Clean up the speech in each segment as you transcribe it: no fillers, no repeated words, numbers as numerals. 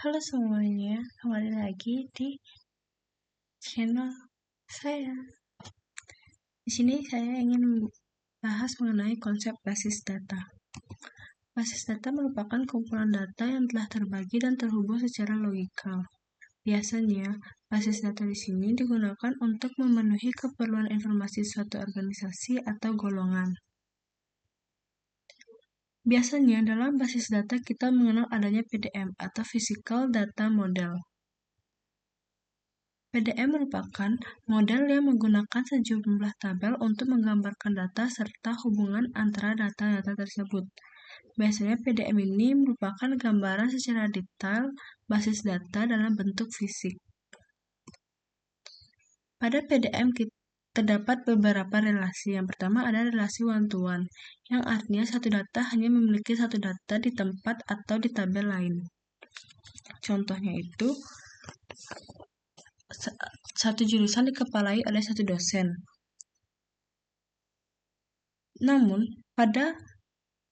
Halo semuanya, kembali lagi di channel saya. Di sini saya ingin membahas mengenai konsep basis data. Basis data merupakan kumpulan data yang telah terbagi dan terhubung secara logikal. Biasanya, basis data di sini digunakan untuk memenuhi keperluan informasi suatu organisasi atau golongan. Biasanya dalam basis data kita mengenal adanya PDM atau Physical Data Model. PDM merupakan model yang menggunakan sejumlah tabel untuk menggambarkan data serta hubungan antara data-data tersebut. Biasanya PDM ini merupakan gambaran secara detail basis data dalam bentuk fisik. Pada PDM terdapat beberapa relasi. Yang pertama ada relasi one-to-one, yang artinya satu data hanya memiliki satu data di tempat atau di tabel lain. Contohnya itu, satu jurusan dikepalai oleh satu dosen. Namun, pada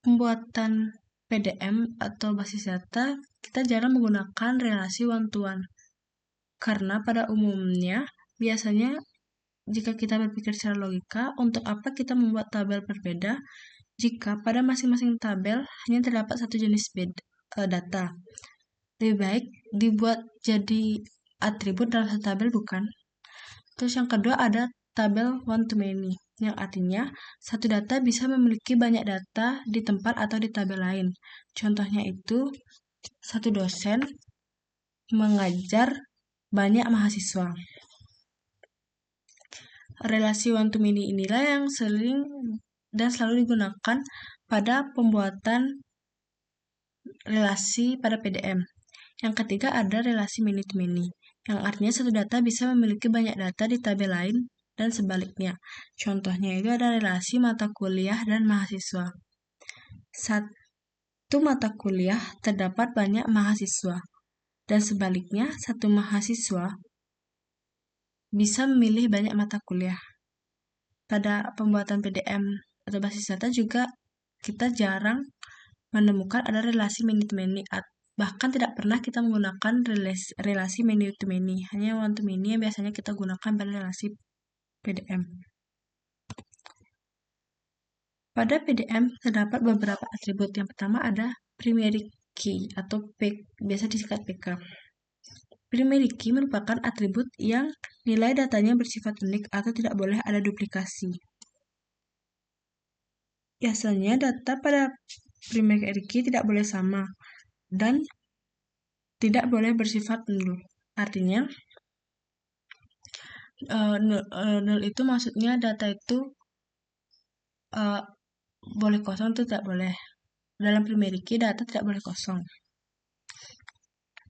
pembuatan PDM atau basis data, kita jarang menggunakan relasi one-to-one. Karena pada umumnya, biasanya jika kita berpikir secara logika, untuk apa kita membuat tabel berbeda jika pada masing-masing tabel hanya terdapat satu jenis data. Lebih baik dibuat jadi atribut dalam satu tabel, bukan? Terus yang kedua ada tabel one-to-many, yang artinya satu data bisa memiliki banyak data di tempat atau di tabel lain. Contohnya itu, satu dosen mengajar banyak mahasiswa. Relasi one-to-many inilah yang sering dan selalu digunakan pada pembuatan relasi pada PDM. Yang ketiga ada relasi many-to-many, yang artinya satu data bisa memiliki banyak data di tabel lain dan sebaliknya. Contohnya itu ada relasi mata kuliah dan mahasiswa. Satu mata kuliah terdapat banyak mahasiswa, dan sebaliknya satu mahasiswa bisa memilih banyak mata kuliah. Pada pembuatan PDM atau basis data juga kita jarang menemukan ada relasi many-to-many, bahkan tidak pernah kita menggunakan relasi many-to-many, hanya one-to-many yang biasanya kita gunakan pada relasi PDM. Pada PDM terdapat beberapa atribut. Yang pertama ada primary key atau biasa disingkat PK. Primary key merupakan atribut yang nilai datanya bersifat unik atau tidak boleh ada duplikasi. Biasanya data pada primary key tidak boleh sama dan tidak boleh bersifat nul. Artinya, nul itu maksudnya data itu boleh kosong atau tidak boleh. Dalam primary key data tidak boleh kosong.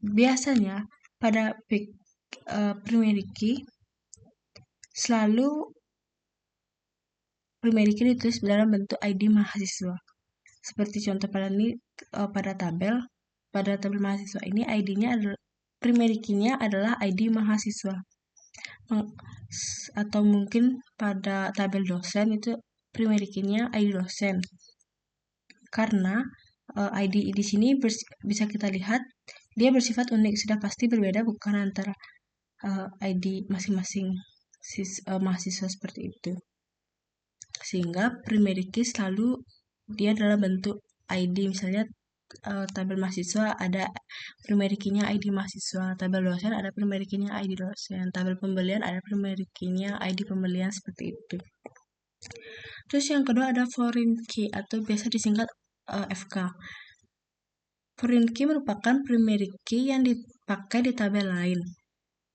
Biasanya pada primary key selalu primary key ditulis dalam bentuk ID mahasiswa. Seperti contoh pada tabel mahasiswa ini ID-nya adalah primary key-nya adalah ID mahasiswa. Atau mungkin pada tabel dosen itu primary key-nya ID dosen. Karena ID di sini bisa kita lihat dia bersifat unik, sudah pasti berbeda bukan antara ID masing-masing mahasiswa seperti itu. Sehingga primary key selalu dia dalam bentuk ID, misalnya tabel mahasiswa ada primary key-nya ID mahasiswa, tabel dosen ada primary key-nya ID dosen, tabel pembelian ada primary key-nya ID pembelian, seperti itu. Terus yang kedua ada foreign key atau biasa disingkat FK. Foreign key merupakan primary key yang dipakai di tabel lain.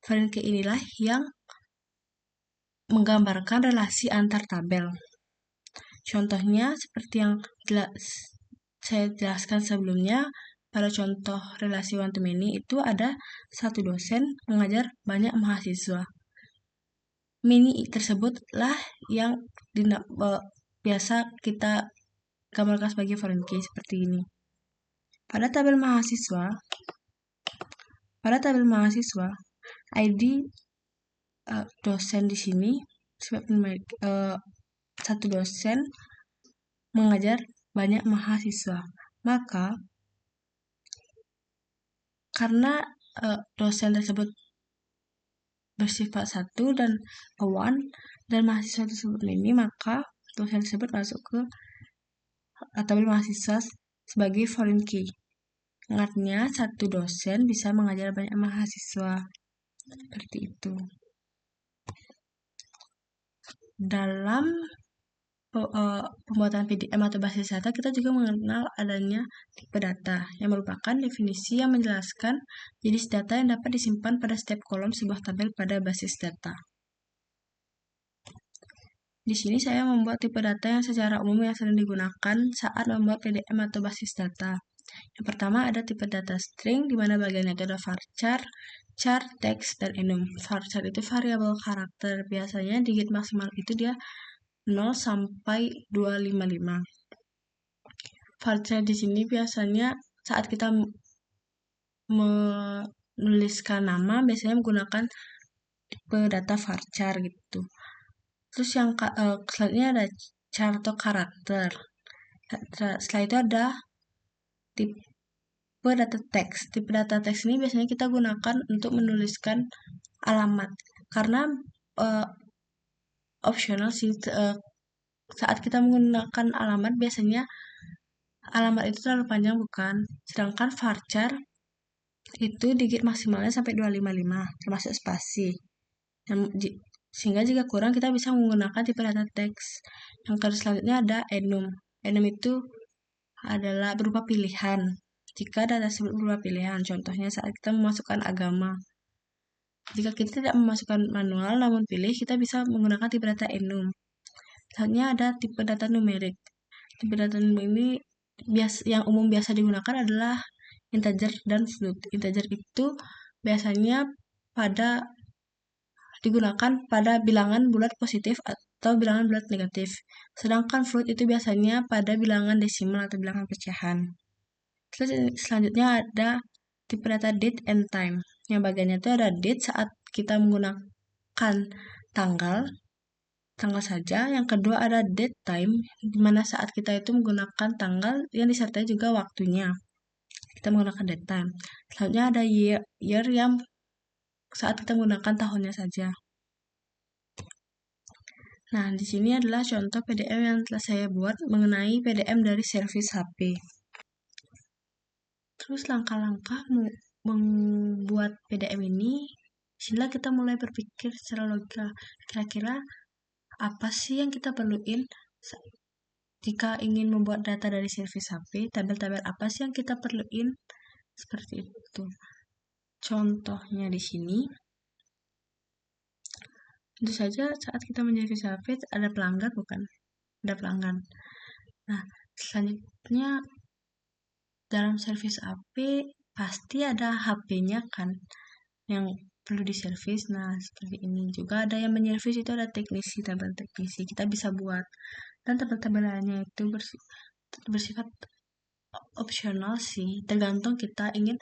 Foreign key inilah yang menggambarkan relasi antar tabel. Contohnya seperti yang saya jelaskan sebelumnya, pada contoh relasi one-to-many itu ada satu dosen mengajar banyak mahasiswa. Mini tersebutlah yang biasa kita gambarkan sebagai foreign key seperti ini. Pada tabel mahasiswa, ID dosen di sini satu dosen mengajar banyak mahasiswa, maka karena dosen tersebut bersifat satu dan one dan mahasiswa tersebut ini, maka dosen tersebut masuk ke tabel mahasiswa sebagai foreign key. Artinya satu dosen bisa mengajar banyak mahasiswa. Seperti itu. Dalam pembuatan PDM atau basis data, kita juga mengenal adanya tipe data, yang merupakan definisi yang menjelaskan jenis data yang dapat disimpan pada setiap kolom sebuah tabel pada basis data. Di sini saya membuat tipe data yang secara umum yang sering digunakan saat membuat PDM atau basis data. Yang pertama ada tipe data string, di mana bagiannya itu ada varchar, char, text, dan enum. Varchar itu variabel karakter. Biasanya digit maksimal itu dia 0 sampai 255. Varchar di sini biasanya saat kita menuliskan nama, biasanya menggunakan tipe data varchar gitu. Terus yang selanjutnya ada char atau karakter. Setelah itu ada tipe data teks. Tipe data teks ini biasanya kita gunakan untuk menuliskan alamat. Karena optional sih, saat kita menggunakan alamat biasanya alamat itu terlalu panjang bukan? Sedangkan varchar itu digit maksimalnya sampai 255 termasuk spasi. Sehingga jika kurang kita bisa menggunakan tipe data teks. Yang selanjutnya ada enum. Enum itu adalah berupa pilihan. Jika data tersebut berupa pilihan, contohnya saat kita memasukkan agama. Jika kita tidak memasukkan manual namun pilih, kita bisa menggunakan tipe data enum. Selanjutnya ada tipe data numerik. Tipe data numerik ini yang umum biasa digunakan adalah integer dan float. Integer itu biasanya digunakan pada bilangan bulat positif atau bilangan bulat negatif. Sedangkan float itu biasanya pada bilangan desimal atau bilangan pecahan. Selanjutnya ada tipe data date and time. Yang bagiannya itu ada date saat kita menggunakan tanggal saja. Yang kedua ada date time, di mana saat kita itu menggunakan tanggal yang disertai juga waktunya. Kita menggunakan date time. Selanjutnya ada year yang saat kita menggunakan tahunnya saja. Nah, di sini adalah contoh PDM yang telah saya buat mengenai PDM dari servis HP. Terus langkah-langkah membuat PDM ini, disinilah kita mulai berpikir secara logika. Kira-kira apa sih yang kita perluin jika ingin membuat data dari servis HP? Tabel-tabel apa sih yang kita perluin? Seperti itu. Contohnya di sini. Tentu saja saat kita menservis HP ada pelanggan bukan? Ada pelanggan. Nah, selanjutnya dalam servis HP pasti ada HP-nya kan yang perlu diservis. Nah, seperti ini juga ada yang menyervis, itu ada teknisi, tabel teknisi kita bisa buat. Dan tabel-tabel lainnya itu bersifat opsional sih, tergantung kita ingin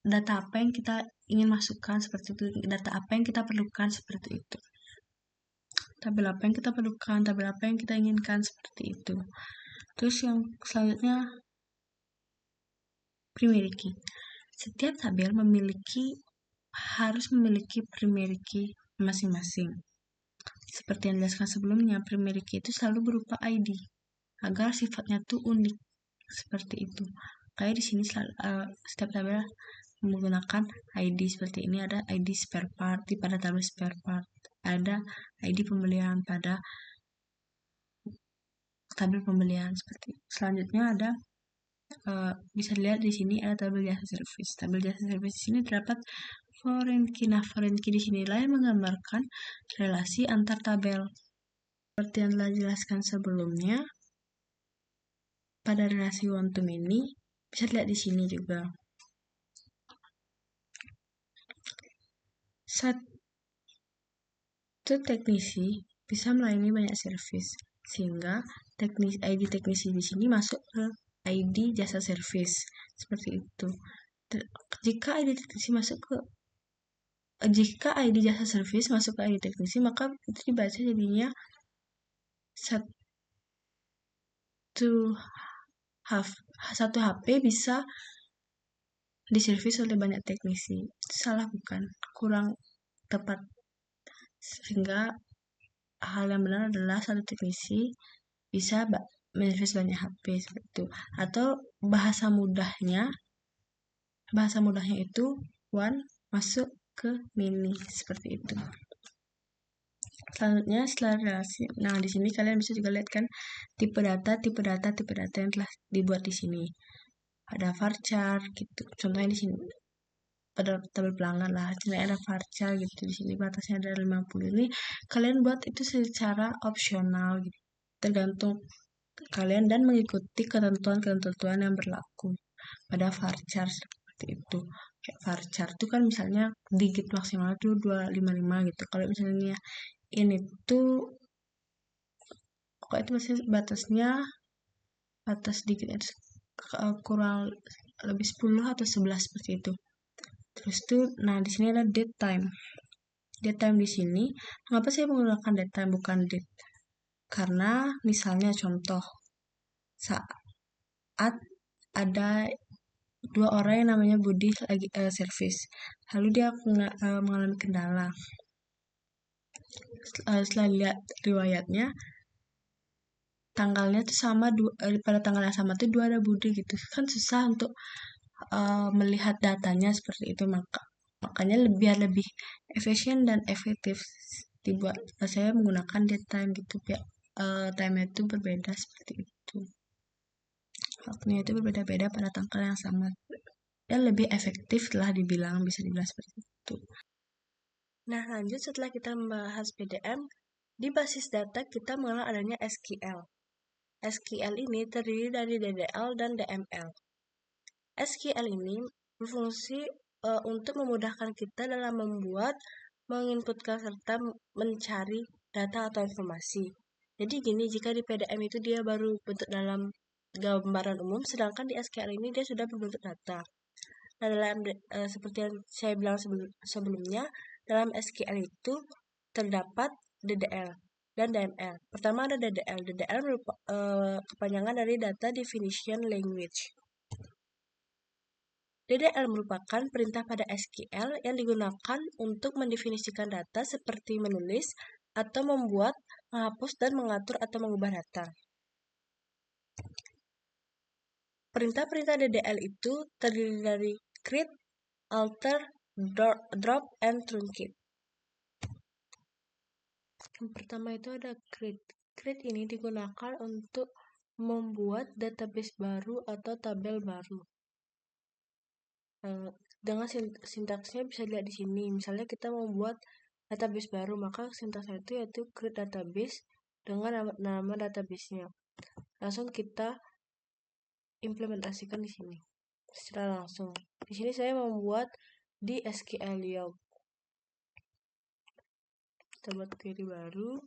data apa yang kita ingin masukkan, seperti itu. Data apa yang kita perlukan, seperti itu. Tabel apa yang kita perlukan, tabel apa yang kita inginkan, seperti itu. Terus yang selanjutnya primary key. Setiap tabel harus memiliki primary key masing-masing. Seperti yang dijelaskan sebelumnya, primary key itu selalu berupa ID agar sifatnya tuh unik. Seperti itu. Kayak di sini setiap tabel menggunakan ID seperti ini. Ada ID spare part pada tabel spare part. Ada ID pembelian pada tabel pembelian seperti itu. Selanjutnya ada bisa dilihat di sini ada tabel jasa service. Tabel jasa service di sini terdapat foreign key. Nah, foreign key di sinilah yang menggambarkan relasi antar tabel. Seperti yang telah dijelaskan sebelumnya, pada relasi one to many bisa dilihat di sini juga. Satu teknisi bisa melayani banyak service, sehingga ID teknisi di sini masuk ke ID jasa service. Seperti itu. Jika ID jasa service masuk ke ID teknisi, maka itu dibaca jadinya satu HP bisa diservis oleh banyak teknisi. Itu salah bukan? Kurang tepat. Sehingga hal yang benar adalah satu teknisi bisa menservis banyak HP seperti itu. Atau bahasa mudahnya itu one masuk ke mini seperti itu. Selanjutnya setelah relasi. Nah, di sini kalian bisa juga lihat kan tipe data yang telah dibuat di sini. Ada varchar gitu. Contohnya di sini pada tabel pelanggan lah. Jadi ada varchar gitu di sini batasnya ada 50. Ini kalian buat itu secara opsional gitu. Tergantung kalian dan mengikuti ketentuan yang berlaku pada varchar seperti itu. Kayak varchar itu kan misalnya digit maksimal itu 255 gitu. Kalau misalnya ini tuh kok itu batas digit itu kurang lebih 10 atau 11 seperti itu. Terus tuh nah di sini ada date time. Date time di sini kenapa saya menggunakan date time bukan date? Karena misalnya contoh saat ada dua orang yang namanya Budi lagi servis, lalu dia mengalami kendala. Setelah lihat riwayatnya, tanggalnya tuh sama pada tanggal yang sama tuh dua ada Budi gitu kan susah untuk melihat datanya seperti itu, makanya biar lebih efisien dan efektif dibuat saya menggunakan date time gitu biar time itu berbeda seperti itu, waktunya itu berbeda-beda pada tanggal yang sama dan lebih efektif lah bisa dibilang seperti itu. Nah, lanjut setelah kita membahas PDM, di basis data kita mengenal adanya SQL. SQL ini terdiri dari DDL dan DML. SQL ini berfungsi untuk memudahkan kita dalam menginputkan serta mencari data atau informasi. Jadi gini, jika di PDM itu dia baru bentuk dalam gambaran umum, sedangkan di SQL ini dia sudah berbentuk data. Nah, seperti yang saya bilang sebelumnya, dalam SQL itu terdapat DDL dan DML. Pertama ada DDL. DDL kepanjangan dari Data Definition Language. DDL merupakan perintah pada SQL yang digunakan untuk mendefinisikan data seperti menulis atau membuat, menghapus, dan mengatur atau mengubah data. Perintah-perintah DDL itu terdiri dari create, alter, drop, and truncate. Yang pertama itu ada create. Create ini digunakan untuk membuat database baru atau tabel baru. Dengan sintaksnya bisa dilihat di sini. Misalnya kita membuat database baru, maka sintaksnya itu yaitu create database dengan nama database-nya. Langsung kita implementasikan di sini secara langsung. Di sini saya membuat di SQL Log. Kita buat query baru.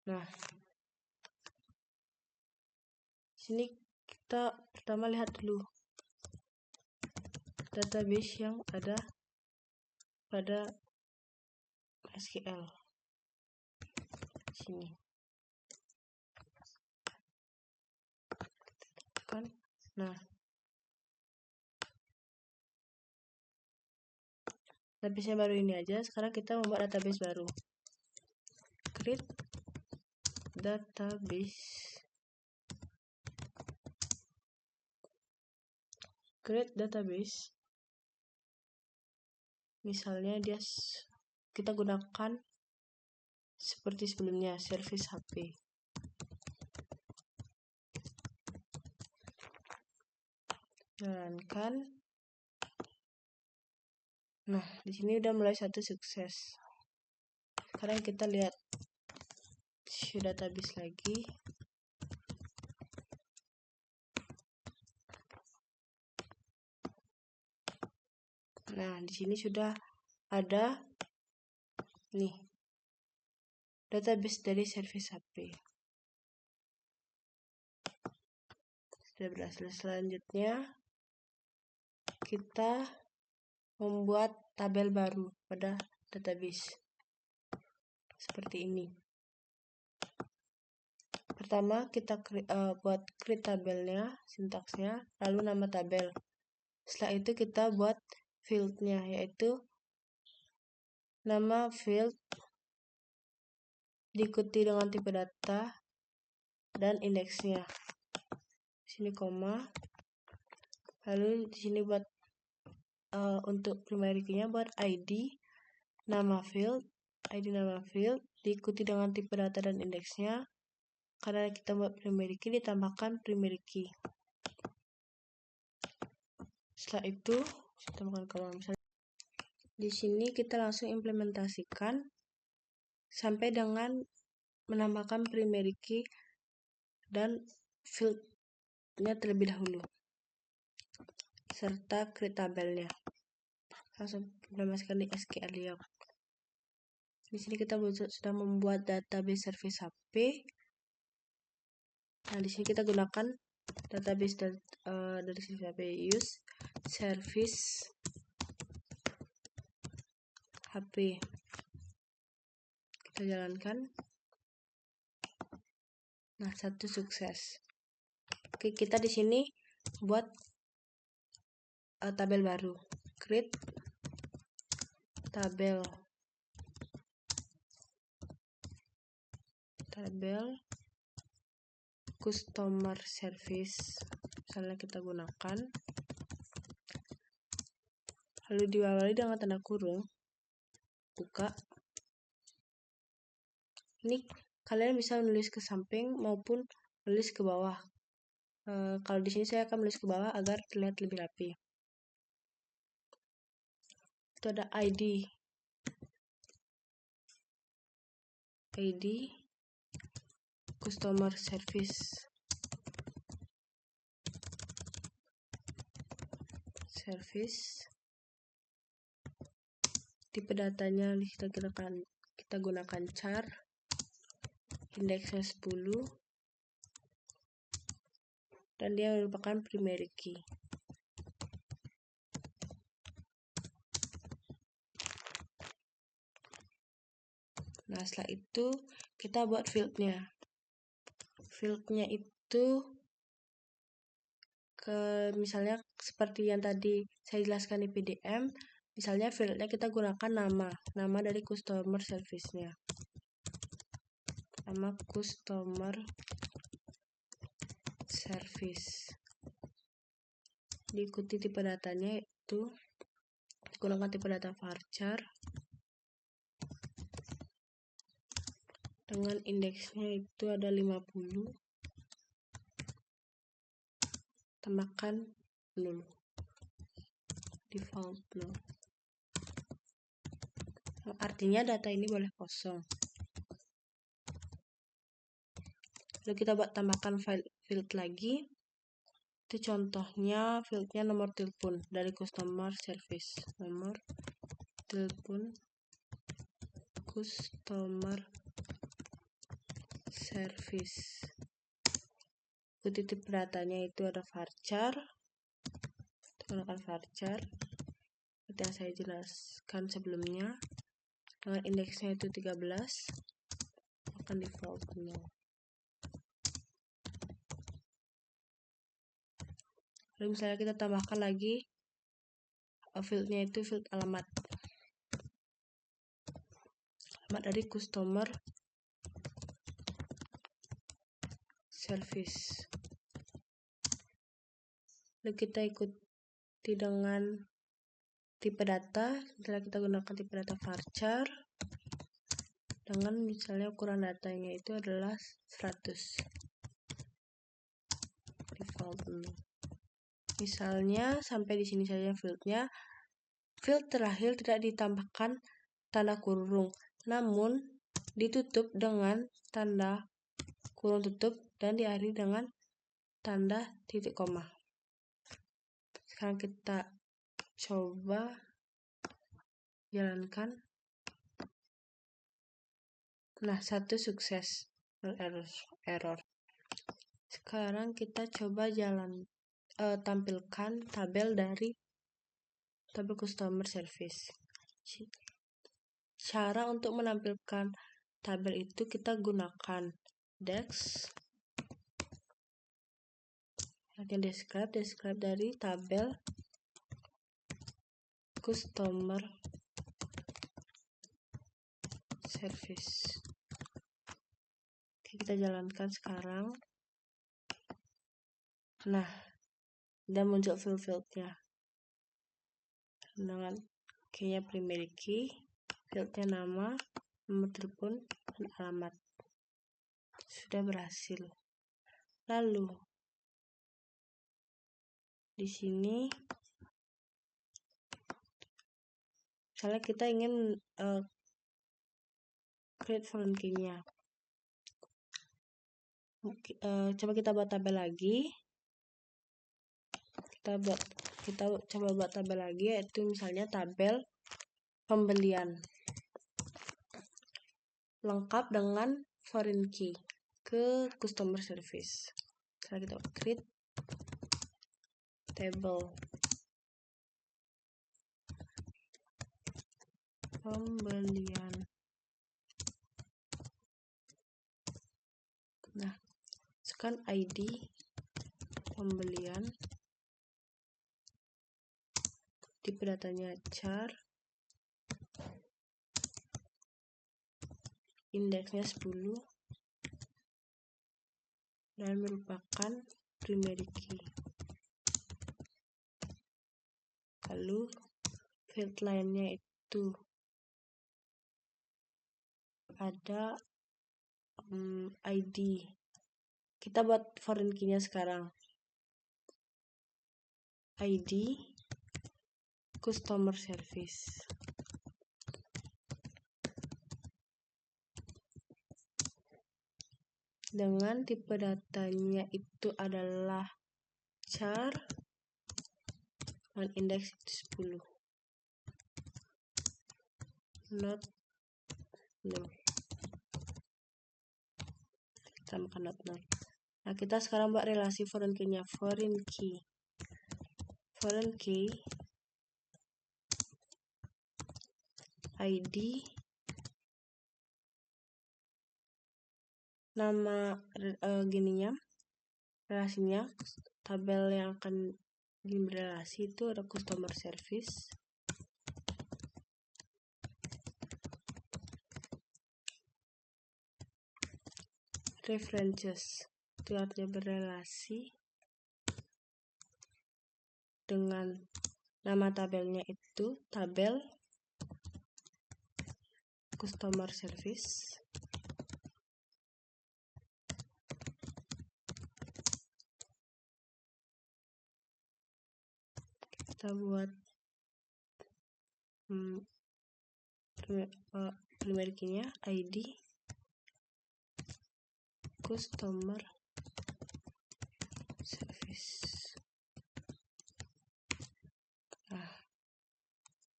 Nah, sini kita pertama lihat dulu database yang ada pada SQL. Sini. Kan? Nah, database baru ini aja. Sekarang kita membuat database baru. Create database. Create database. Misalnya kita gunakan seperti sebelumnya, service HP. Jalankan. Nah, di sini udah mulai satu sukses. Sekarang kita lihat show database lagi. Nah, di sini sudah ada nih database dari service HP. Sudah berhasil. Selanjutnya kita membuat tabel baru pada database seperti ini. Pertama kita buat create tabelnya, sintaksnya, lalu nama tabel. Setelah itu kita buat fieldnya, yaitu nama field diikuti dengan tipe data dan indeksnya. Di sini koma. Lalu di sini buat untuk primary key-nya buat ID nama field diikuti dengan tipe data dan indeksnya. Karena kita buat primary key, ditambahkan primary key. Setelah itu tambahkan koma. Misalnya di sini kita langsung implementasikan sampai dengan menambahkan primary key dan fieldnya terlebih dahulu serta create tabelnya. Langsung implementasikan di SQL. Di sini kita sudah membuat database service HP. Nah, di sini kita gunakan database dari service HP, use service HP. Kita jalankan. Nah, 1 sukses. Oke, kita di sini buat tabel baru. Create tabel customer service. Misalnya kita gunakan. Lalu diawali dengan tanda kurung. Buka. Ini kalian bisa menulis ke samping maupun menulis ke bawah. Kalau di sini saya akan menulis ke bawah agar terlihat lebih rapi. Itu ada ID customer service. Tipe datanya kita gunakan char, indeksnya 10, dan dia merupakan primary key. Nah, setelah itu kita buat fieldnya. Fieldnya itu misalnya seperti yang tadi saya jelaskan di PDM. Misalnya fieldnya kita gunakan nama dari customer service-nya. Nama customer service. Diikuti tipe datanya, itu gunakan tipe data varchar dengan indeksnya itu ada 50. Tambahkan 0. Default 0. Artinya data ini boleh kosong. Lalu kita tambahkan field lagi. Itu contohnya fieldnya nomor telepon dari customer service. Nomor telepon customer service. Tipe datanya itu ada varchar. Gunakan varchar seperti yang saya jelaskan sebelumnya. Dengan indeksnya itu 13. Akan default 0. Lalu misalnya kita tambahkan lagi fieldnya itu field alamat dari customer service. Lalu kita ikuti dengan tipe data. Setelah kita gunakan tipe data varchar dengan misalnya ukuran datanya itu adalah 100. Default 0. Misalnya sampai di sini saja fieldnya. Field terakhir tidak ditambahkan tanda kurung, namun ditutup dengan tanda kurung tutup dan diakhiri dengan tanda titik koma. Sekarang kita coba jalankan. Nah, 1 sukses, error. Sekarang kita coba tampilkan tabel dari tabel customer service. Cara untuk menampilkan tabel itu kita gunakan desk. Describe dari tabel customer service. Oke, kita jalankan sekarang. Nah, dan muncul field-fieldnya dengan key-nya primary key, fieldnya nama, nomor telepon, dan alamat. Sudah berhasil. Lalu di sini misalnya kita ingin create foreign key-nya. Coba kita buat tabel lagi. Kita coba buat tabel lagi, yaitu misalnya tabel pembelian lengkap dengan foreign key ke customer service. Setelah kita create table pembelian. Nah, sekarang ID pembelian, tipe datanya char, indeksnya 10, dan merupakan primary key. Lalu field lainnya itu ada ID. Kita buat foreign key-nya sekarang. ID customer service. Dengan tipe datanya itu adalah char dan indeks 10. Not null. Tambahkan not null. Nah, kita sekarang buat relasi foreign key-nya. Foreign key ID nama gininya, relasinya, tabel yang akan berelasi itu ada customer service, references itu artinya berelasi dengan nama tabelnya itu tabel customer service. Kita buat primary key-nya ID customer service. Nah,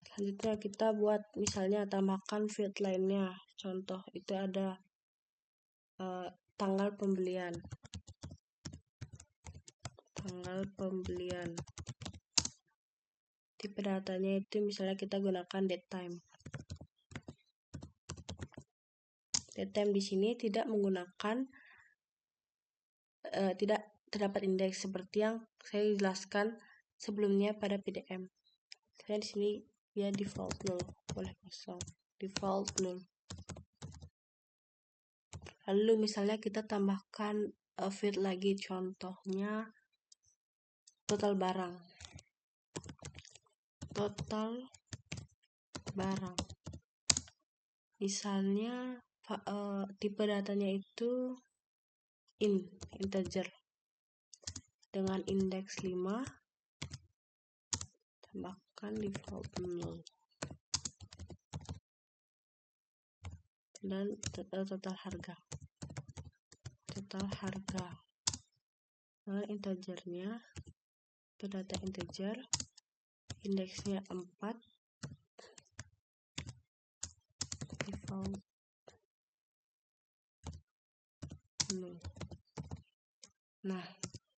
selanjutnya kita buat misalnya tambahkan field lainnya. Contoh itu ada tanggal pembelian. Tipe datanya itu misalnya kita gunakan date time. Date time di sini tidak menggunakan tidak terdapat indeks seperti yang saya jelaskan sebelumnya pada PDM. Saya di sini dia default null, boleh kosong, default null. Lalu misalnya kita tambahkan field lagi, contohnya total barang. Misalnya tipe datanya itu integer dengan indeks 5, tambahkan default null, dan total harga dengan integernya, data integer, indeksnya 4, default null. Nah,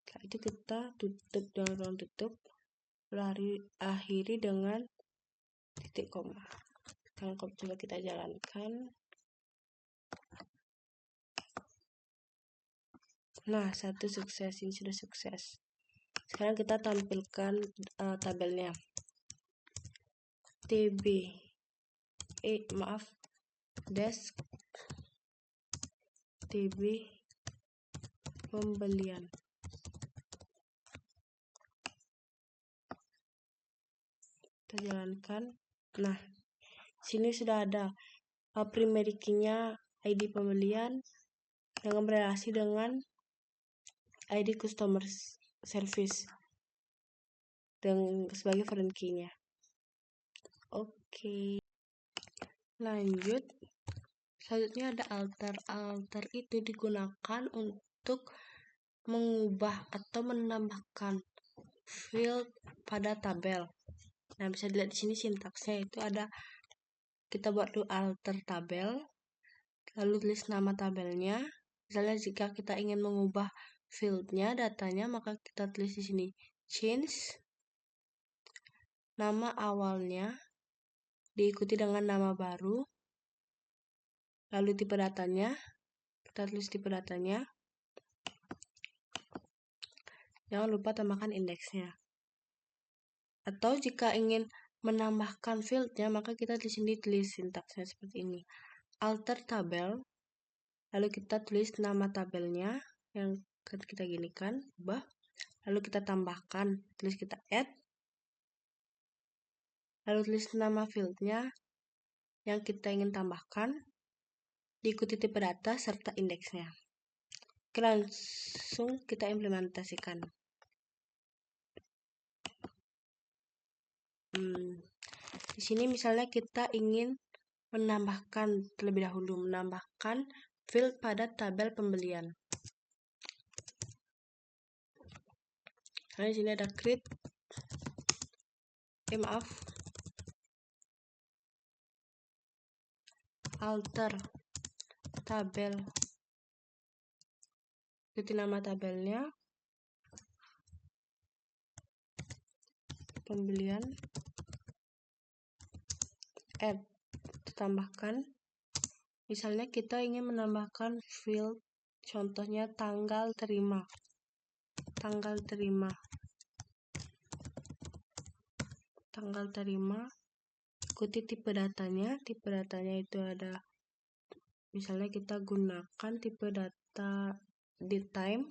setelah itu kita tutup dengan ruang tutup, akhiri dengan titik koma. Sekarang coba kita jalankan. Nah, satu sukses, ini sudah sukses. Sekarang kita tampilkan tabelnya. desk TB pembelian. Kita jalankan. Nah, sini sudah ada primary key-nya ID pembelian yang berrelasi dengan ID customer service dan sebagai foreign key-nya. Oke. Lanjut. Selanjutnya ada alter. Alter itu digunakan untuk mengubah atau menambahkan field pada tabel. Nah, bisa dilihat di sini sintaksnya itu ada, kita buat dulu alter tabel, lalu tulis nama tabelnya. Misalnya jika kita ingin mengubah fieldnya, datanya, maka kita tulis di sini change, nama awalnya diikuti dengan nama baru, lalu tipe datanya, kita tulis tipe datanya. Jangan lupa tambahkan indeksnya. Atau jika ingin menambahkan fieldnya, maka kita di sini tulis sintaksnya seperti ini. Alter tabel, lalu kita tulis nama tabelnya yang kita ginikan, ubah, lalu kita tambahkan, tulis kita add, lalu tulis nama fieldnya yang kita ingin tambahkan, diikuti tipe data serta indeksnya. Oke, langsung kita implementasikan. Di sini misalnya kita ingin menambahkan terlebih dahulu, menambahkan field pada tabel pembelian. Nah, di sini ada create, alter tabel, ikuti nama tabelnya, pembelian, add, ditambahkan. Misalnya kita ingin menambahkan field, contohnya tanggal terima, ikuti tipe datanya. Tipe datanya itu ada, misalnya kita gunakan tipe data date time,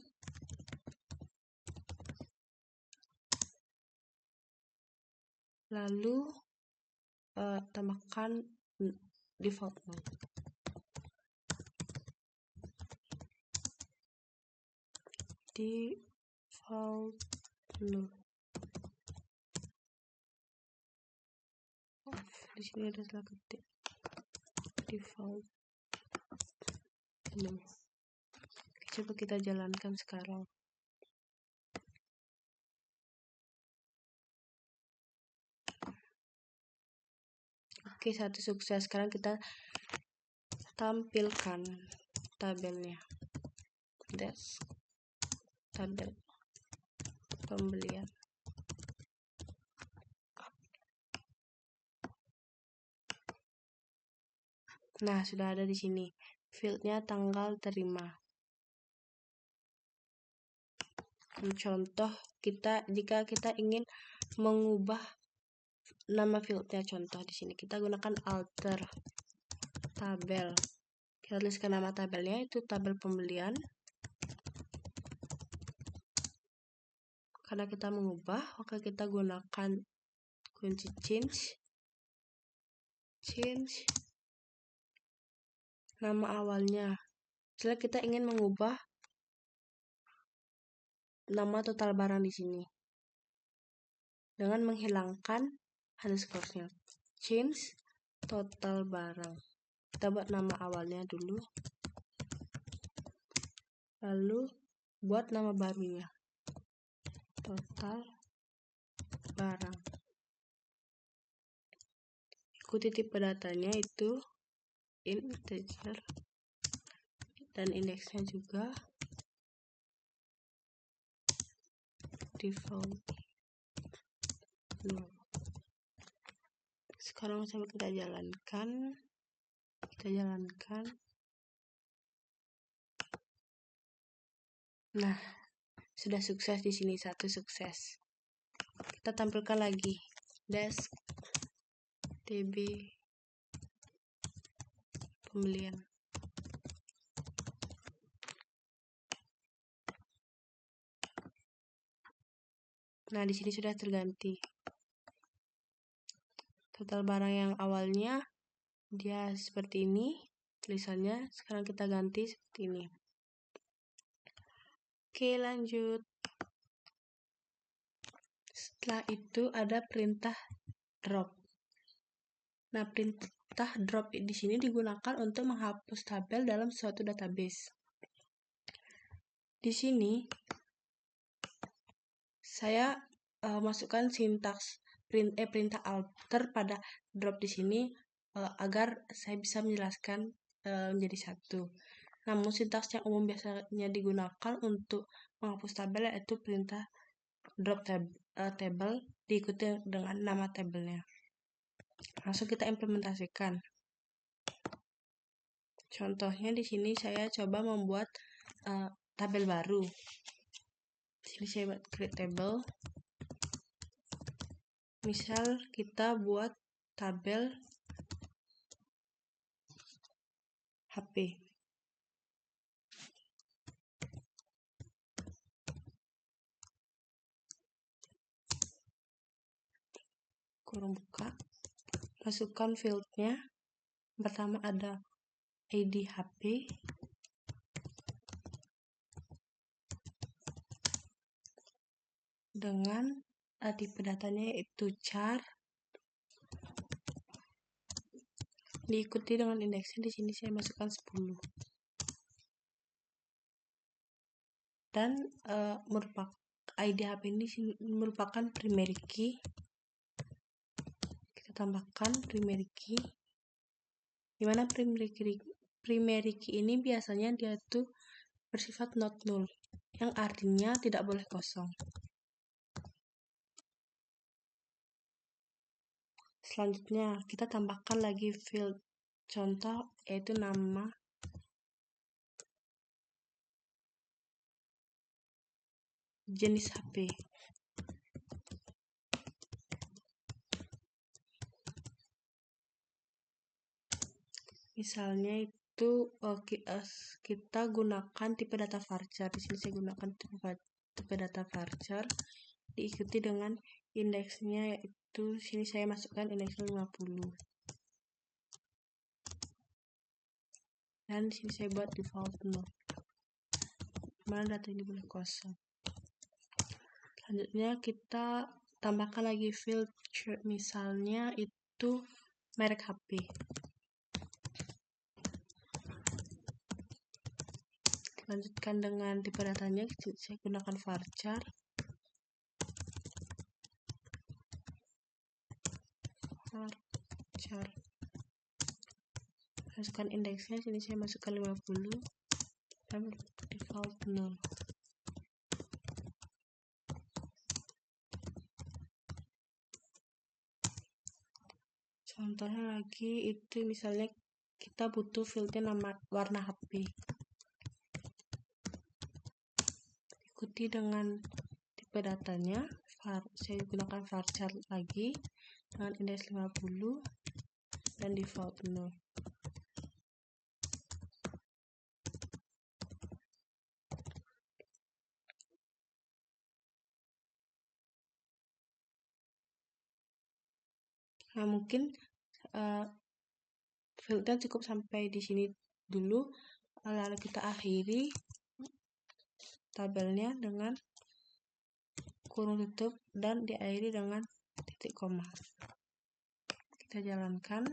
lalu tambahkan default mode. Di sini ada salah ketik, default no. Coba kita jalankan sekarang. Oke, satu sukses. Sekarang kita tampilkan tabelnya. Desk tabel pembelian. Nah, sudah ada di sini. Fieldnya tanggal terima. Contoh jika kita ingin mengubah nama fieldnya, contoh di sini kita gunakan alter tabel. Kita tuliskan nama tabelnya itu tabel pembelian. Karena kita mengubah, maka kita gunakan kunci change, nama awalnya. Setelah kita ingin mengubah nama total barang di sini dengan menghilangkan underscore-nya, change total barang. Kita buat nama awalnya dulu, lalu buat nama barunya, total barang. Ikuti tipe datanya itu integer dan indeksnya juga default no. Sekarang coba kita jalankan. Nah, sudah sukses di sini, satu sukses. Kita tampilkan lagi desk TB pembelian. Nah, di sini sudah terganti. Total barang yang awalnya dia seperti ini tulisannya, sekarang kita ganti seperti ini. Oke, lanjut. Setelah itu ada perintah drop. Nah, perintah drop di sini digunakan untuk menghapus tabel dalam suatu database. Di sini saya masukkan sintaks perintah alter pada drop di sini agar saya bisa menjelaskan menjadi satu. Namun sintaks yang umum biasanya digunakan untuk menghapus tabel yaitu perintah drop table diikuti dengan nama tabelnya. Langsung kita implementasikan. Contohnya di sini saya coba membuat tabel baru. Di sini saya buat create table. Misal kita buat tabel HP. Kurung buka. Masukkan fieldnya. Pertama ada ID HP. Dengan tipe datanya yaitu char. Diikuti dengan indeksnya, di sini saya masukkan 10. Dan merupakan ID HP ini merupakan primary key. Kita tambahkan primary key. Dimana primary key ini biasanya dia tuh bersifat not null, yang artinya tidak boleh kosong. Selanjutnya kita tambahkan lagi field contoh yaitu nama jenis HP. Misalnya itu kita gunakan tipe data varchar. Di sini saya gunakan tipe data varchar diikuti dengan indeksnya yaitu sini saya masukkan indeksnya 50. Dan di sini saya buat default 0. Mana data ini boleh kosong. Selanjutnya kita tambahkan lagi field, misalnya itu merek HP. Lanjutkan dengan tipe datanya, saya gunakan varchar. Masukkan indeksnya, sini saya masukkan 50 dan default 0. Contohnya lagi itu misalnya kita butuh fieldnya nama warna HP. Ikuti dengan tipe datanya, saya gunakan varchar lagi dengan indeks 50 dan default 0. Nah, mungkin fieldnya cukup sampai di sini dulu, lalu kita akhiri tabelnya dengan kurung tutup dan diakhiri dengan titik koma. Kita jalankan.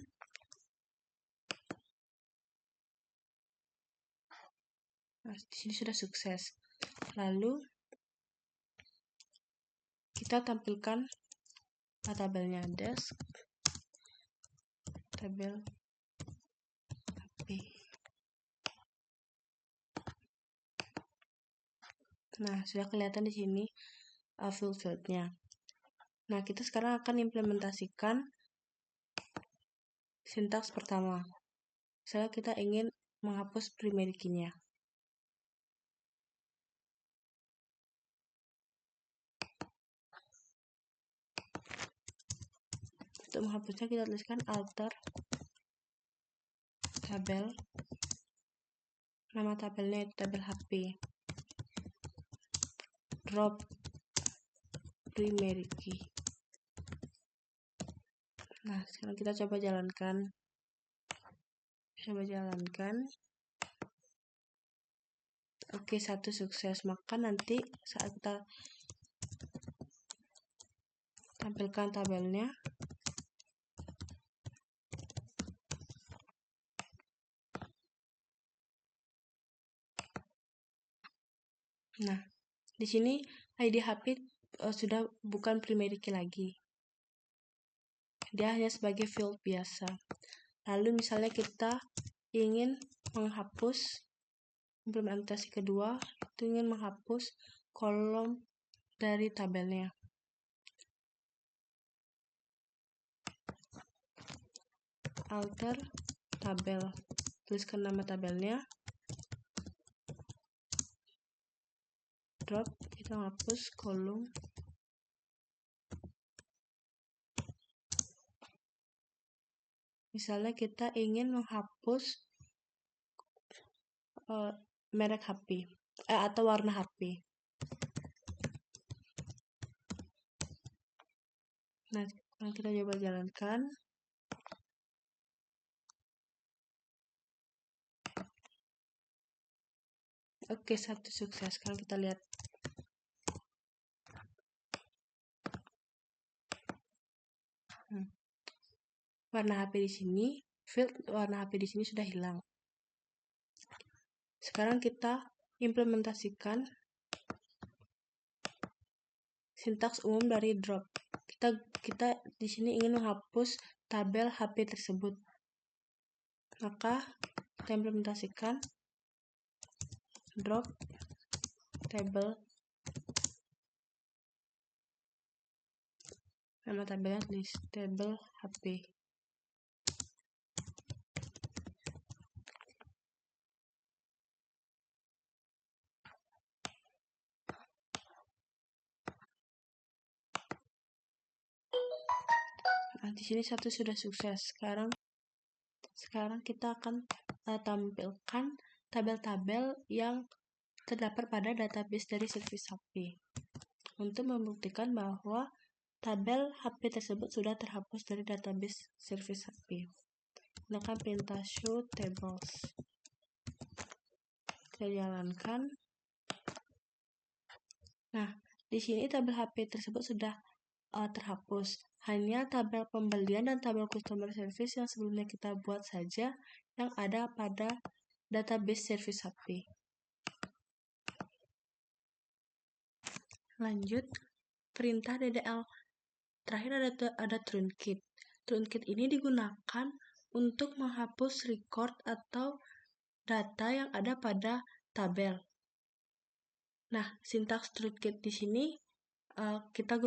Nah, di sini sudah sukses. Lalu kita tampilkan tabelnya, desk tabel HP. Nah, sudah kelihatan di sini field-fieldnya. Nah, kita sekarang akan implementasikan sintaks pertama. Misalnya kita ingin menghapus primary key-nya. Untuk menghapusnya kita tuliskan alter tabel. Nama tabelnya itu tabel HP. Drop primary key. Nah, sekarang kita coba jalankan. Oke, 1 sukses. Maka nanti saat kita tampilkan tabelnya, nah, di sini ID HP sudah bukan primary key lagi. Dia hanya sebagai field biasa. Lalu misalnya kita ingin menghapus implementasi kedua, itu ingin menghapus kolom dari tabelnya. Alter tabel. Tuliskan nama tabelnya. Drop, kita hapus kolom. Misalnya kita ingin menghapus merek HP atau warna HP. Nah, kita coba jalankan. Oke, 1 sukses. Sekarang kita lihat. Warna HP di sini, field warna HP di sini sudah hilang. Sekarang kita implementasikan sintaks umum dari drop. Kita di sini ingin menghapus tabel HP tersebut. Maka kita implementasikan drop table. Nama tabelnya tulis table HP. Nah, di sini 1 sudah sukses. Sekarang kita akan tampilkan tabel-tabel yang terdapat pada database dari servis HP untuk membuktikan bahwa tabel HP tersebut sudah terhapus dari database servis HP. Gunakan perintah show tables. Kita jalankan. Nah, di sini tabel HP tersebut sudah terhapus. Hanya tabel pembelian dan tabel customer service yang sebelumnya kita buat saja yang ada pada database service HP. Lanjut, perintah DDL. Terakhir ada truncate. Truncate ini digunakan untuk menghapus record atau data yang ada pada tabel. Nah, sintaks truncate di sini kita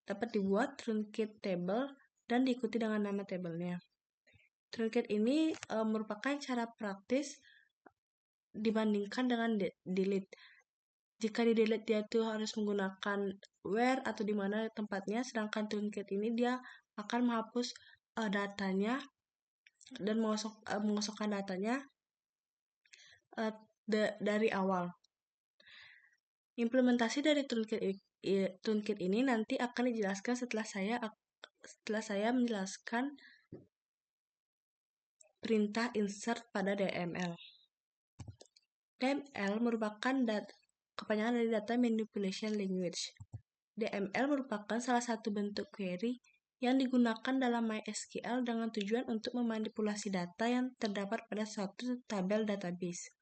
dapat dibuat truncate table dan diikuti dengan nama tabelnya. Truncate ini merupakan cara praktis dibandingkan dengan delete. Jika di delete dia tuh harus menggunakan where atau di mana tempatnya, sedangkan truncate ini dia akan menghapus datanya dan mengosongkan datanya dari awal. Implementasi dari truncate ini nanti akan dijelaskan setelah saya menjelaskan perintah insert pada DML. DML merupakan kepanjangan dari Data Manipulation Language. DML merupakan salah satu bentuk query yang digunakan dalam MySQL dengan tujuan untuk memanipulasi data yang terdapat pada suatu tabel database.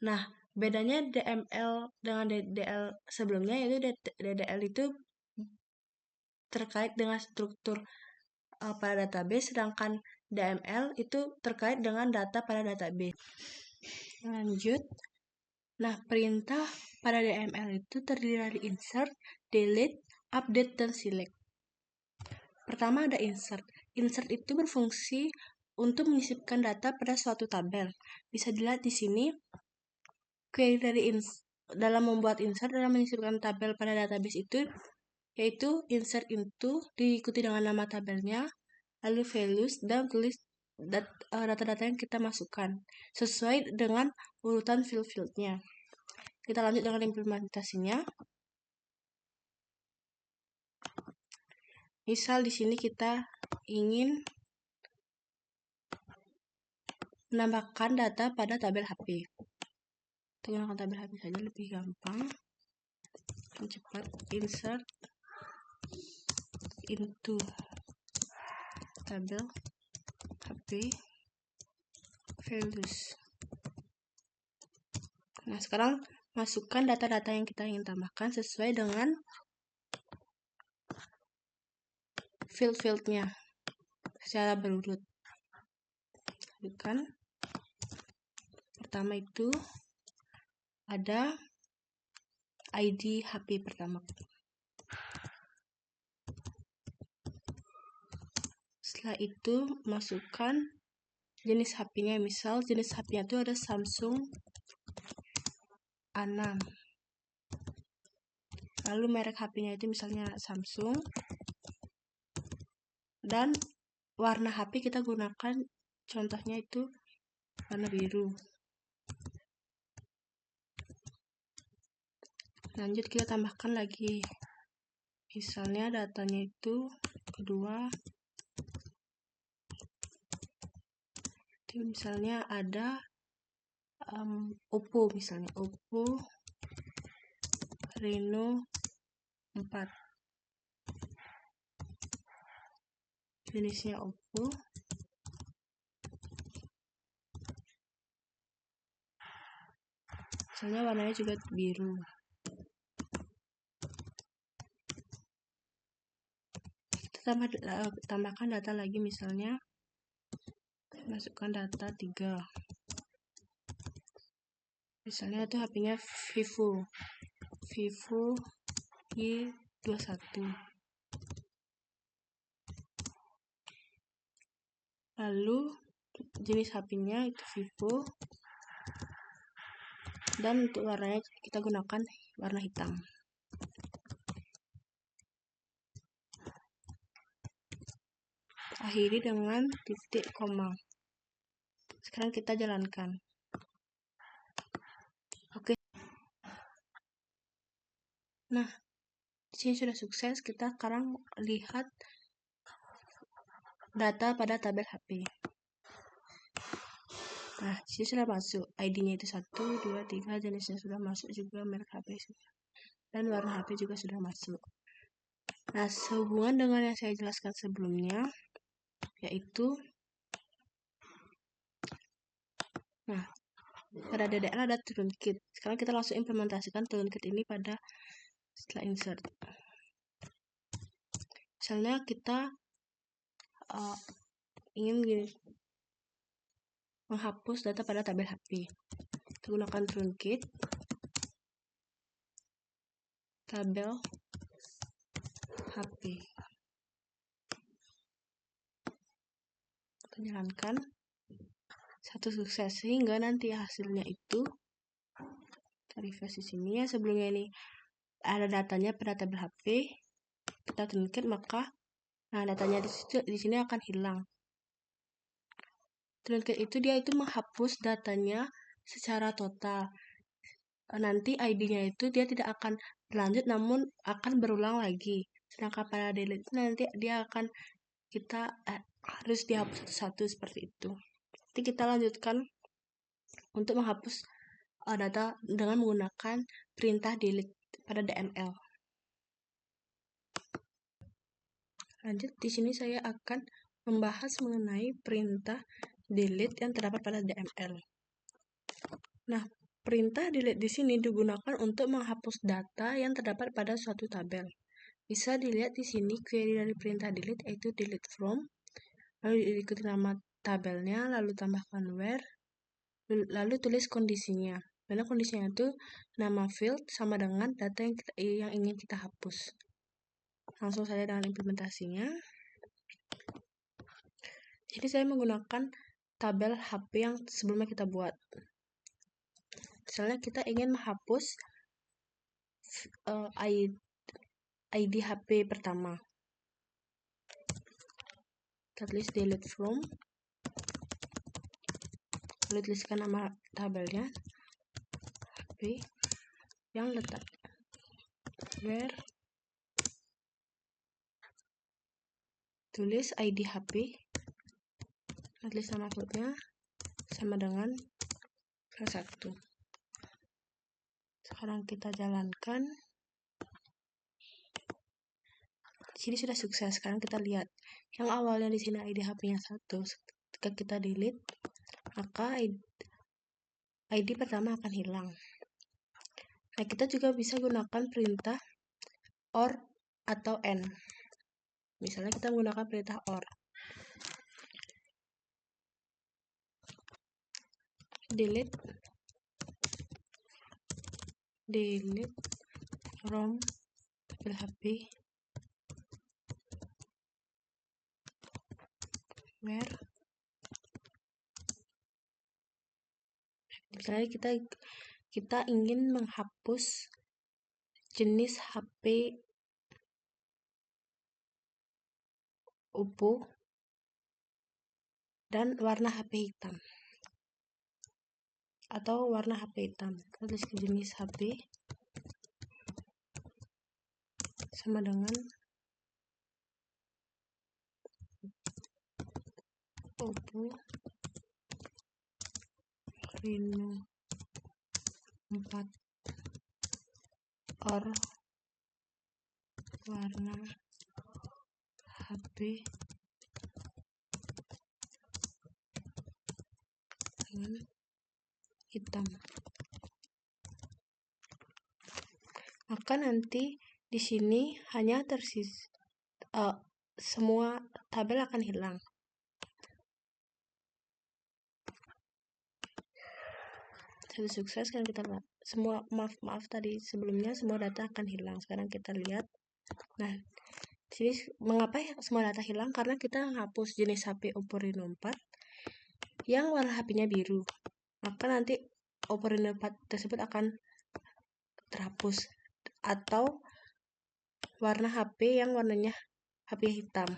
Nah, bedanya DML dengan DDL sebelumnya yaitu DDL itu terkait dengan struktur pada database, sedangkan DML itu terkait dengan data pada database. Lanjut. Nah, perintah pada DML itu terdiri dari insert, delete, update, dan select. Pertama ada insert. Insert itu berfungsi untuk menyisipkan data pada suatu tabel. Bisa dilihat di sini. Query dari dalam membuat insert dalam menyisipkan tabel pada database itu yaitu insert into diikuti dengan nama tabelnya, lalu values, dan tulis data-data yang kita masukkan sesuai dengan urutan field-fieldnya. Kita lanjut dengan implementasinya. Misal di sini kita ingin menambahkan data pada tabel HP. Kita gunakan tabel HP saja, lebih gampang dan cepat. Insert into tabel HP values. Nah, sekarang masukkan data-data yang kita ingin tambahkan sesuai dengan field-fieldnya secara berurut. Kan pertama itu ada ID HP pertama. Setelah itu masukkan jenis HP-nya, misal jenis HP-nya itu ada Samsung A6. Lalu merek HP-nya itu misalnya Samsung, dan warna HP kita gunakan contohnya itu warna biru. Lanjut kita tambahkan lagi, misalnya datanya itu kedua, itu misalnya ada Oppo, misalnya Oppo Reno 4, jenisnya Oppo, misalnya warnanya juga biru. Kita tambahkan data lagi, misalnya masukkan data 3, misalnya itu HP-nya Vivo Y21. Lalu jenis HP-nya itu Vivo, dan untuk warnanya kita gunakan warna hitam. Akhiri dengan titik koma. Sekarang kita jalankan. Oke. Nah, di sini sudah sukses. Kita sekarang lihat data pada tabel HP. Nah, di sini sudah masuk. ID-nya itu 1, 2, 3, jenisnya sudah masuk juga, merek HP sudah, dan warna HP juga sudah masuk. Nah, sehubungan dengan yang saya jelaskan sebelumnya, yaitu pada DDL ada TrueKit. Sekarang kita langsung implementasikan TrueKit ini pada setelah insert. Misalnya kita ingin menghapus data pada tabel HP. Kita gunakan TrueKit tabel HP. Kita jalankan. Satu sukses, sehingga nanti hasilnya itu kita refresh di sini ya. Sebelumnya ini ada datanya pada tabel HP, kita TrueKit, maka datanya di sini akan hilang. TrueKit itu dia itu menghapus datanya secara total. Nanti ID-nya itu dia tidak akan berlanjut, namun akan berulang lagi. Sedangkan pada delete nanti dia akan kita harus dihapus satu-satu seperti itu. Nanti kita lanjutkan untuk menghapus data dengan menggunakan perintah delete pada DML. Lanjut, di sini saya akan membahas mengenai perintah delete yang terdapat pada DML. Nah, perintah delete di sini digunakan untuk menghapus data yang terdapat pada suatu tabel. Bisa dilihat di sini query dari perintah delete yaitu delete from, lalu diikuti nama tabelnya, lalu tambahkan where, lalu tulis kondisinya. Karena kondisinya itu nama field sama dengan data yang ingin kita hapus. Langsung saja dengan implementasinya. Jadi saya menggunakan tabel HP yang sebelumnya kita buat. Misalnya kita ingin menghapus ID HP pertama. Kita tulis delete from, lalu tuliskan nama tabelnya HP yang letak where, tulis ID HP, tulis nama fieldnya sama dengan 1. Sekarang kita jalankan. Di sini sudah sukses. Sekarang kita lihat yang awalnya di sini ID HP-nya 1. Ketika kita delete, maka ID pertama akan hilang. Nah, kita juga bisa gunakan perintah OR atau AND. Misalnya kita menggunakan perintah OR. Delete from tabel HP where, misalnya kita ingin menghapus jenis HP Oppo dan warna HP hitam atau warna HP hitam. Kita tulis jenis HP sama dengan Oppo Reno 4 or warna HP dengan hitam. Maka nanti di sini hanya tersisa semua tabel akan hilang. Sudah sukses kan kita lihat. Semua maaf tadi sebelumnya semua data akan hilang. Sekarang kita lihat. Nah, di sini mengapa semua data hilang? Karena kita hapus jenis HP Oppo Reno 4 yang warna HP-nya biru. Maka nanti Oppo Reno 4 tersebut akan terhapus, atau warna HP yang warnanya HP hitam.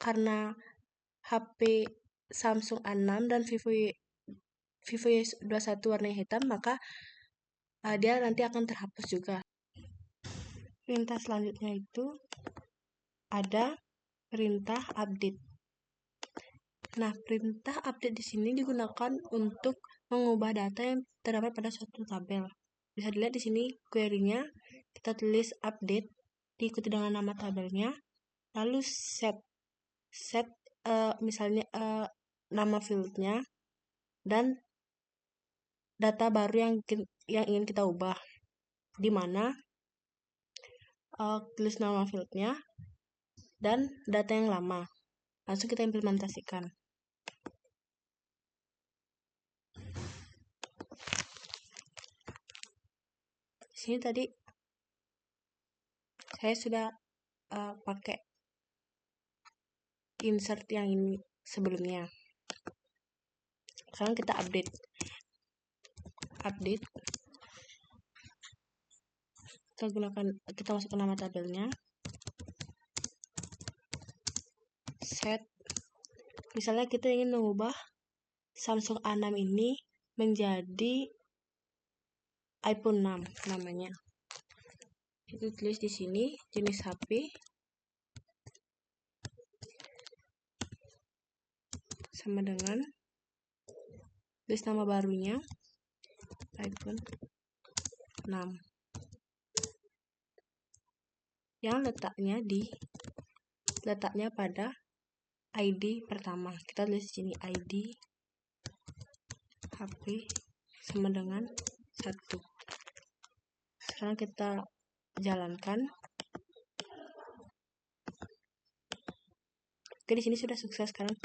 Karena HP Samsung A6 dan Vivo Y21 warnanya hitam, maka dia nanti akan terhapus juga. Perintah selanjutnya itu ada perintah update. Nah, perintah update di sini digunakan untuk mengubah data yang terdapat pada suatu tabel. Bisa dilihat di sini query-nya, kita tulis update, diikuti dengan nama tabelnya, lalu set misalnya nama fieldnya dan data baru yang ingin kita ubah, di mana tulis nama fieldnya dan data yang lama. Langsung kita implementasikan. Di sini tadi saya sudah pakai insert yang ini sebelumnya. Sekarang kita update. Kita masukkan nama tabelnya, set. Misalnya kita ingin mengubah Samsung A6 ini menjadi iPhone 6 namanya. Itu tulis di sini jenis HP sama dengan tulis nama barunya iPhone 6 yang letaknya pada ID pertama. Kita tulis di sini ID HP sama dengan 1. Sekarang kita jalankan. Oke, di sini sudah sukses. Sekarang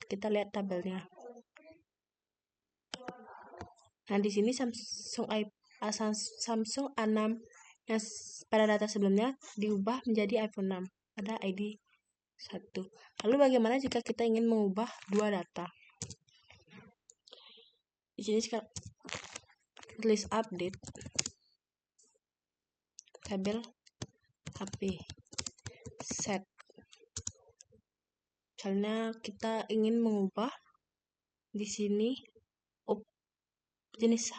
kita lihat tabelnya. Nah, di sini Samsung A6 yang pada data sebelumnya diubah menjadi iPhone 6 pada ID 1. Lalu bagaimana jika kita ingin mengubah dua data? Di sini sekarang tulis update tabel HP. Set. Misalnya kita ingin mengubah di sini jenis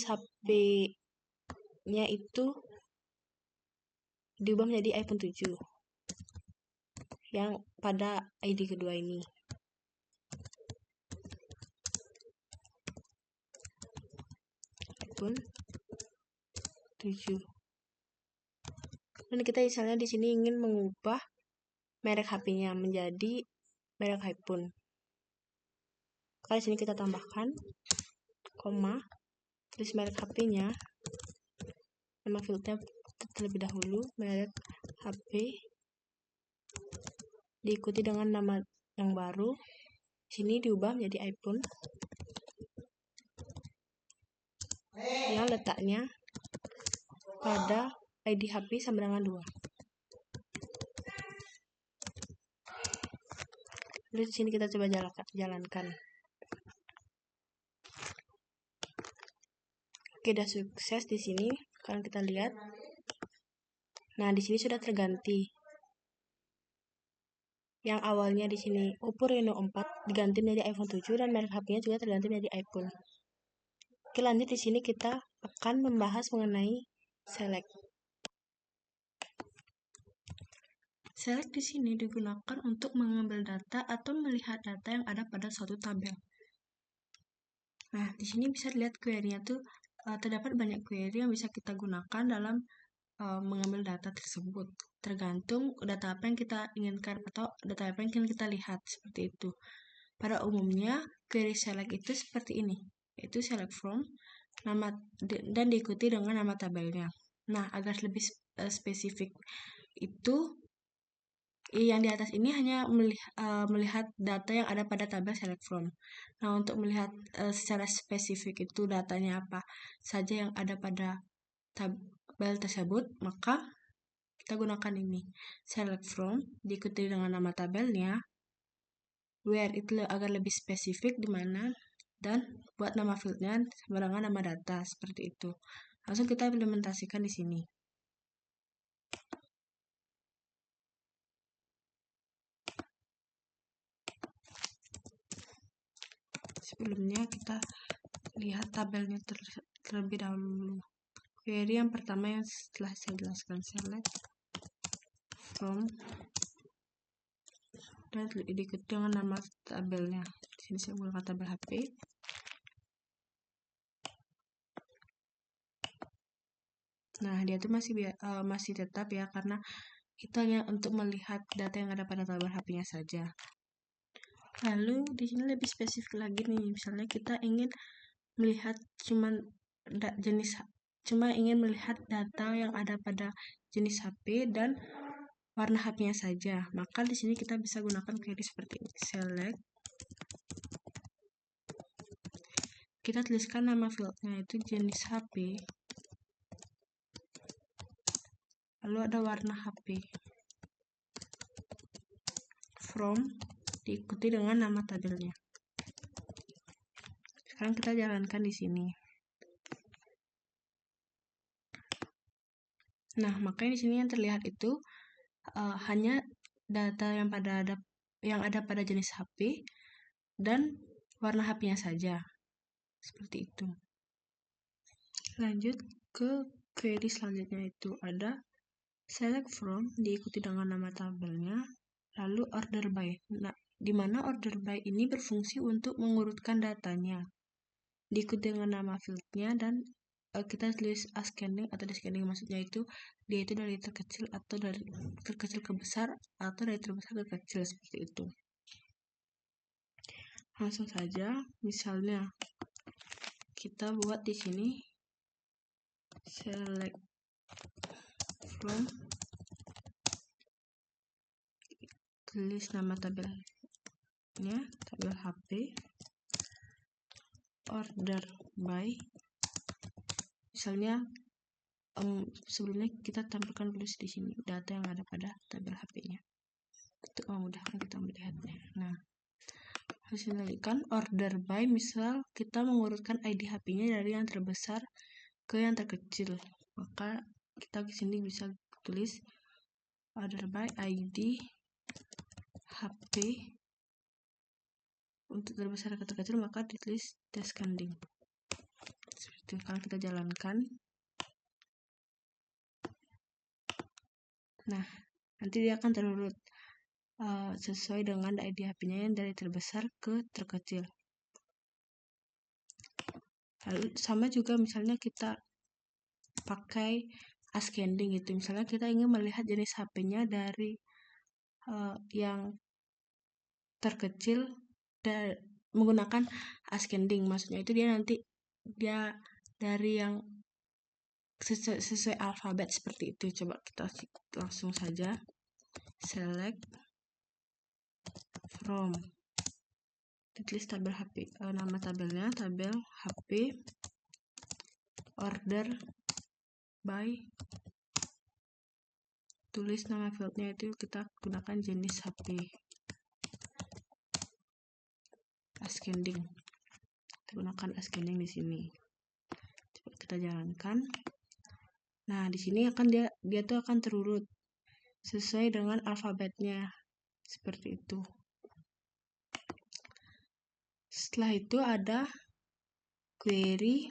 HP-nya itu diubah menjadi iPhone 7 yang pada ID kedua ini. iPhone 7. Dan kita misalnya di sini ingin mengubah merek HP-nya menjadi merek iPhone. Di sini kita tambahkan koma, tulis merek HP-nya, nama fieldnya terlebih dahulu, merek HP, diikuti dengan nama yang baru. Sini diubah menjadi iPhone, yang letaknya pada ID HP sama dengan 2. Lalu di sini kita coba jalankan. Oke, udah sukses di sini. Sekarang kita lihat. Nah, di sini sudah terganti. Yang awalnya di sini Oppo Reno 4 diganti menjadi iPhone 7 dan merek HP-nya juga terganti menjadi iPhone. Oke, lanjut di sini kita akan membahas mengenai select. Select di sini digunakan untuk mengambil data atau melihat data yang ada pada suatu tabel. Nah, di sini bisa dilihat query-nya tuh terdapat banyak query yang bisa kita gunakan dalam mengambil data tersebut. Tergantung data apa yang kita inginkan atau data apa yang ingin kita lihat, seperti itu. Pada umumnya, query select itu seperti ini, yaitu select from, nama dan diikuti dengan nama tabelnya. Nah, agar lebih spesifik itu, yang di atas ini hanya melihat data yang ada pada tabel select from. Nah, untuk melihat secara spesifik itu datanya apa saja yang ada pada tabel tersebut, maka kita gunakan ini. Select from, diikuti dengan nama tabelnya, where itu agar lebih spesifik di mana, dan buat nama fieldnya sama dengan nama data, seperti itu. Langsung kita implementasikan di sini. Sebelumnya kita lihat tabelnya terlebih dahulu. Query yang pertama yang setelah saya jelaskan, select from, dan diikuti dengan nama tabelnya. Di sini saya menggunakan tabel HP. Nah, dia tuh masih tetap ya, karena kita hanya untuk melihat data yang ada pada tabel HP-nya saja. Lalu di sini lebih spesifik lagi nih, misalnya kita ingin melihat ingin melihat data yang ada pada jenis HP dan warna HP-nya saja. Maka di sini kita bisa gunakan query seperti ini. Select. Kita tuliskan nama fieldnya itu jenis HP. Lalu ada warna HP. From, diikuti dengan nama tabelnya. Sekarang kita jalankan di sini. Nah, makanya di sini yang terlihat itu hanya data yang ada pada jenis HP dan warna HP-nya saja. Seperti itu. Lanjut ke query selanjutnya, itu ada select from, diikuti dengan nama tabelnya, lalu order by. Nah, di mana order by ini berfungsi untuk mengurutkan datanya, diikuti dengan nama fieldnya, dan kita tulis ascending atau descending, maksudnya itu dia itu dari terkecil atau dari terkecil ke besar atau dari terbesar ke kecil, seperti itu. Langsung saja, misalnya kita buat di sini select from, tulis nama tabelnya, tabel HP, order by. Misalnya sebelumnya kita tampilkan dulu di sini data yang ada pada tabel HP-nya untuk memudahkan kita melihatnya. Nah, harus dikendalikan order by, misal kita mengurutkan ID HP-nya dari yang terbesar ke yang terkecil, maka kita di sini bisa tulis order by ID HP. Untuk terbesar ke terkecil maka ditulis descending. Seperti itu. Kalau kita jalankan, nah nanti dia akan terurut sesuai dengan ID HP-nya yang dari terbesar ke terkecil. Lalu sama juga misalnya kita pakai ascending gitu. Misalnya kita ingin melihat jenis HP-nya dari yang terkecil menggunakan ascending. Maksudnya itu dia dari yang sesuai alfabet seperti itu. Coba kita langsung saja select from, ditulis tabel HP, nama tabelnya tabel HP, order by, tulis nama fieldnya itu kita gunakan jenis HP, ascending, kita gunakan ascending di sini. Coba kita jalankan. Nah di sini akan dia tuh akan terurut sesuai dengan alfabetnya seperti itu. Setelah itu ada query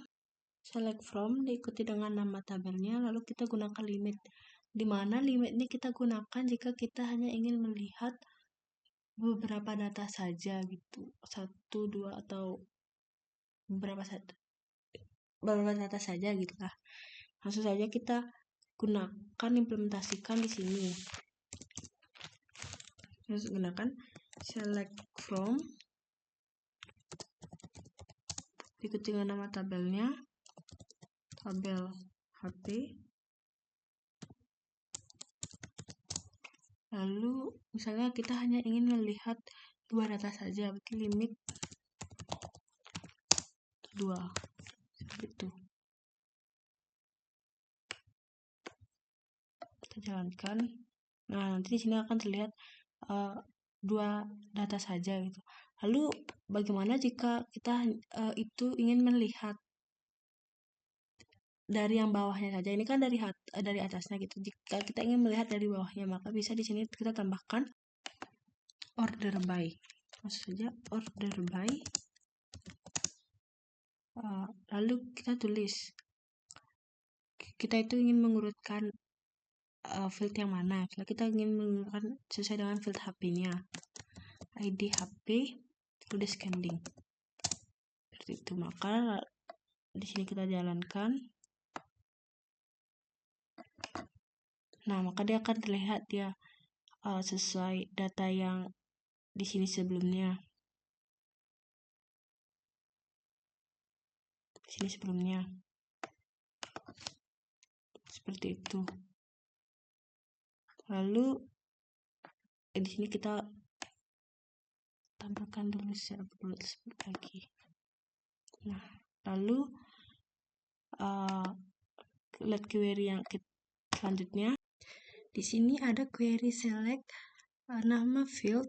select from diikuti dengan nama tabelnya, lalu kita gunakan limit. Di mana limit ini kita gunakan jika kita hanya ingin melihat beberapa data saja gitu, 1, 2 atau beberapa data saja gitu lah. Langsung saja kita gunakan implementasikan di sini. Terus gunakan select from diikuti dengan nama tabelnya tabel HP. Lalu misalnya kita hanya ingin melihat 2 data saja, berarti limit 2 seperti itu. Kita jalankan. Nah nanti di sini akan terlihat 2 data saja gitu. Lalu bagaimana jika kita itu ingin melihat dari yang bawahnya saja? Ini kan dari atasnya gitu. Jika kita ingin melihat dari bawahnya, maka bisa di sini kita tambahkan order by. Maksud saja order by. Lalu kita tulis kita itu ingin mengurutkan field yang mana. Misalnya kita ingin menggunakan sesuai dengan field HP-nya, ID HP, lalu descending. Seperti itu. Maka di sini kita jalankan. Nah, maka dia akan terlihat dia sesuai data yang di sini sebelumnya. Di sini sebelumnya. Seperti itu. Lalu di sini kita tampilkan dulu lagi. Nah, lalu lihat query yang selanjutnya. Di sini ada query select nama field,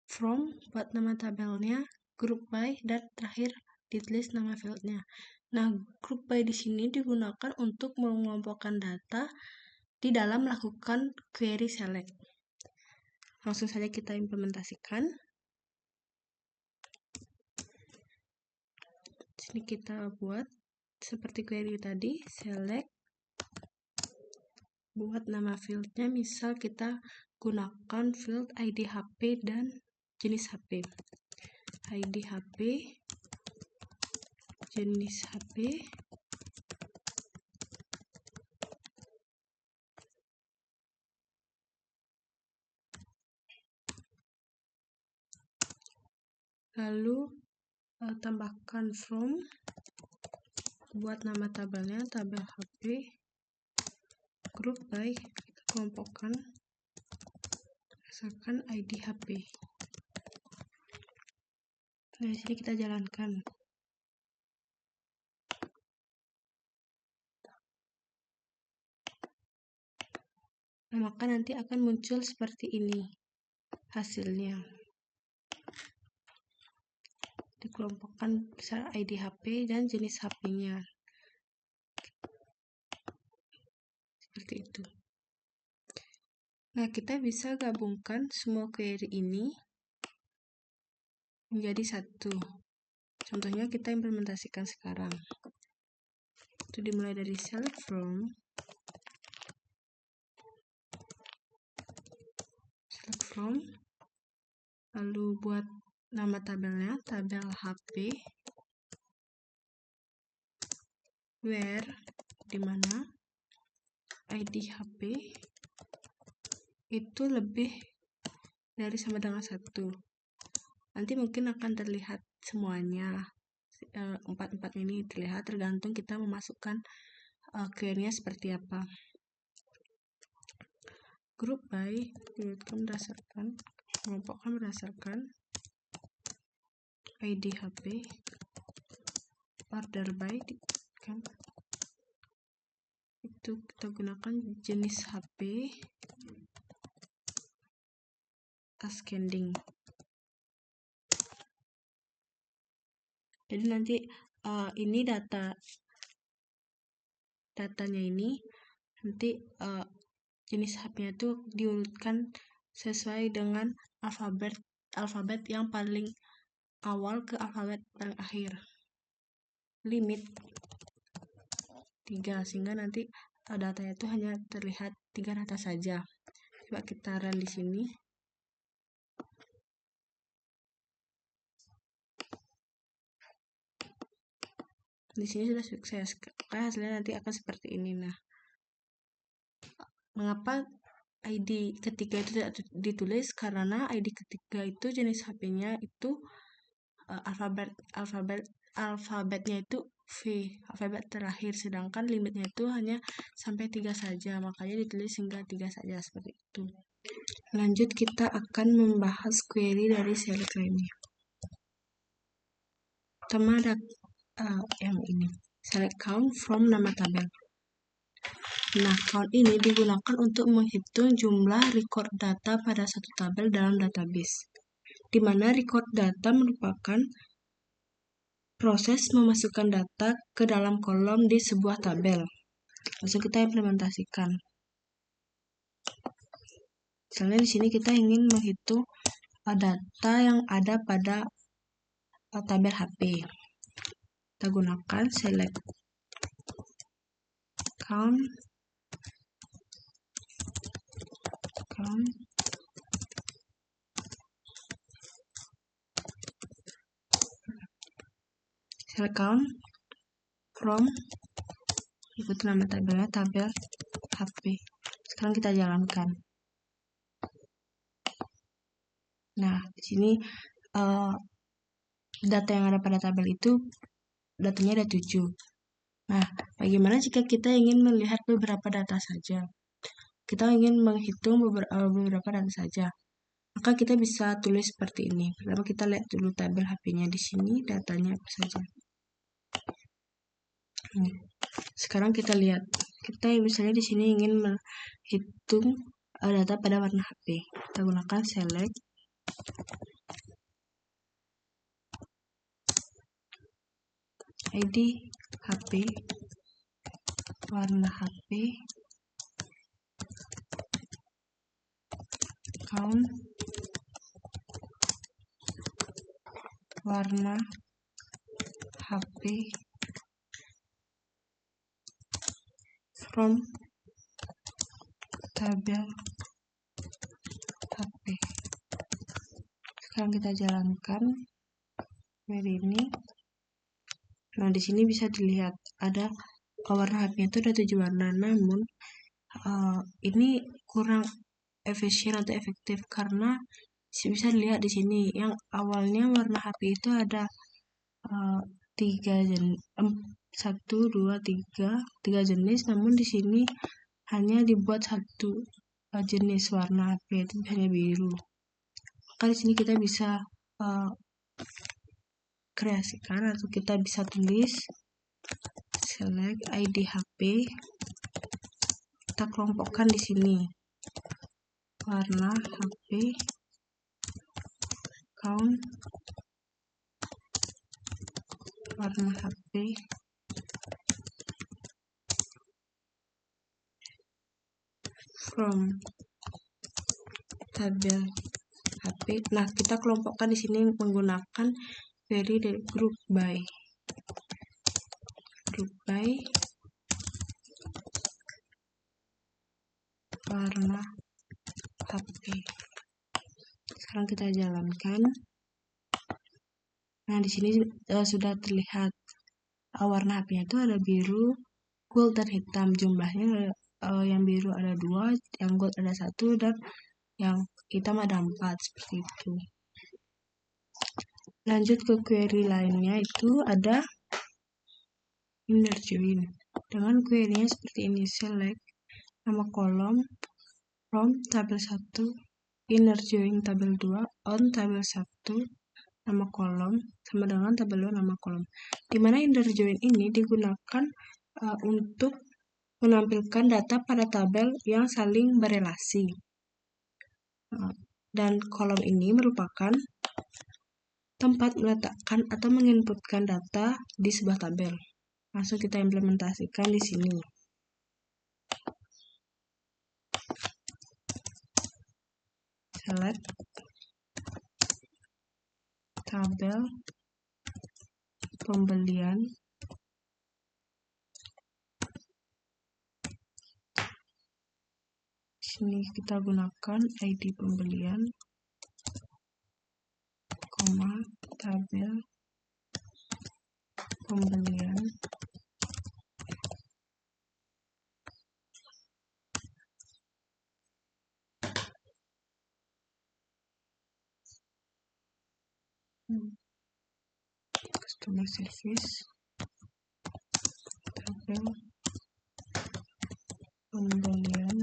from buat nama tabelnya, group by, dan terakhir ditulis nama fieldnya. Nah, group by di sini digunakan untuk mengelompokkan data di dalam melakukan query select. Langsung saja kita implementasikan. Di sini kita buat seperti query tadi, select, buat nama fieldnya, misal kita gunakan field ID HP dan jenis HP. ID HP, jenis HP, lalu tambahkan from, buat nama tabelnya tabel HP, group by, kita kelompokkan berdasarkan ID HP. Dari sini kita jalankan. Nah, maka nanti akan muncul seperti ini hasilnya. Dikelompokkan besar ID HP dan jenis HP-nya. Seperti itu. Nah, kita bisa gabungkan semua query ini menjadi satu. Contohnya kita implementasikan sekarang. Itu dimulai dari select from, lalu buat nama tabelnya, tabel HP, where, dimana ID HP itu lebih dari sama dengan 1. Nanti mungkin akan terlihat semuanya, 4 ini terlihat, tergantung kita memasukkan query-nya seperti apa. Group by, mengelompokkan berdasarkan ID HP, order by, kan itu kita gunakan jenis HP, ascending. Jadi nanti ini datanya ini nanti jenis HP-nya itu diurutkan sesuai dengan alfabet yang paling awal ke alfabet paling akhir. Limit 3, sehingga nanti datanya itu hanya terlihat 3 data saja. Coba kita run di sini. Di sini sudah sukses. Hasilnya nanti akan seperti ini. Nah, mengapa ID ketiga itu tidak ditulis? Karena ID ketiga itu jenis HP-nya itu alfabetnya itu V, alfabet terakhir, sedangkan limitnya itu hanya sampai 3 saja, makanya ditulis hingga 3 saja, seperti itu. Lanjut, kita akan membahas query dari select ini. Pertama ada yang ini, select count from nama tabel. Nah, count ini digunakan untuk menghitung jumlah record data pada satu tabel dalam database, di mana record data merupakan proses memasukkan data ke dalam kolom di sebuah tabel. Langsung kita implementasikan. Misalnya di sini kita ingin menghitung data yang ada pada tabel HP. Kita gunakan select count from, ikuti nama tabelnya, tabel HP. Sekarang kita jalankan. Nah, di sini data yang ada pada tabel itu datanya ada 7. Nah, bagaimana jika kita ingin melihat beberapa data saja? Kita ingin menghitung beberapa data saja. Maka kita bisa tulis seperti ini. Pertama kita lihat dulu tabel HP-nya di sini, datanya apa saja. Sekarang kita lihat, kita misalnya di sini ingin menghitung data pada warna HP. Kita gunakan select ID HP, warna HP, count, warna HP, from tabel HP. Sekarang kita jalankan query ini. Nah, di sini bisa dilihat ada warna HP itu ada 7 warna, namun ini kurang efisien atau efektif karena bisa dilihat di sini yang awalnya warna HP itu ada 3 jenis, namun di sini hanya dibuat 1 jenis warna HP, itu hanya biru. Maka di sini kita bisa kreasikan atau kita bisa tulis select ID HP, kita kelompokkan di sini warna HP, count, warna HP, from tabel HP. Nah, kita kelompokkan di sini menggunakan query dari group by warna HP. Sekarang kita jalankan. Nah, di sini sudah terlihat warna HP-nya itu ada biru, gold, dan hitam. Jumlahnya yang biru ada 2, yang gold ada 1, dan yang hitam ada 4, seperti itu. Lanjut ke query lainnya, itu ada inner join. Dengan query-nya seperti ini, select nama kolom from tabel 1, inner join tabel 2, on tabel 1, nama kolom, sama dengan tabel 2 nama kolom. Dimana inner join ini digunakan untuk menampilkan data pada tabel yang saling berelasi. Dan kolom ini merupakan tempat meletakkan atau menginputkan data di sebuah tabel. Langsung kita implementasikan di sini. Select tabel pembelian, sini kita gunakan ID pembelian, tabel pembelian, customer service, tabel pembelian.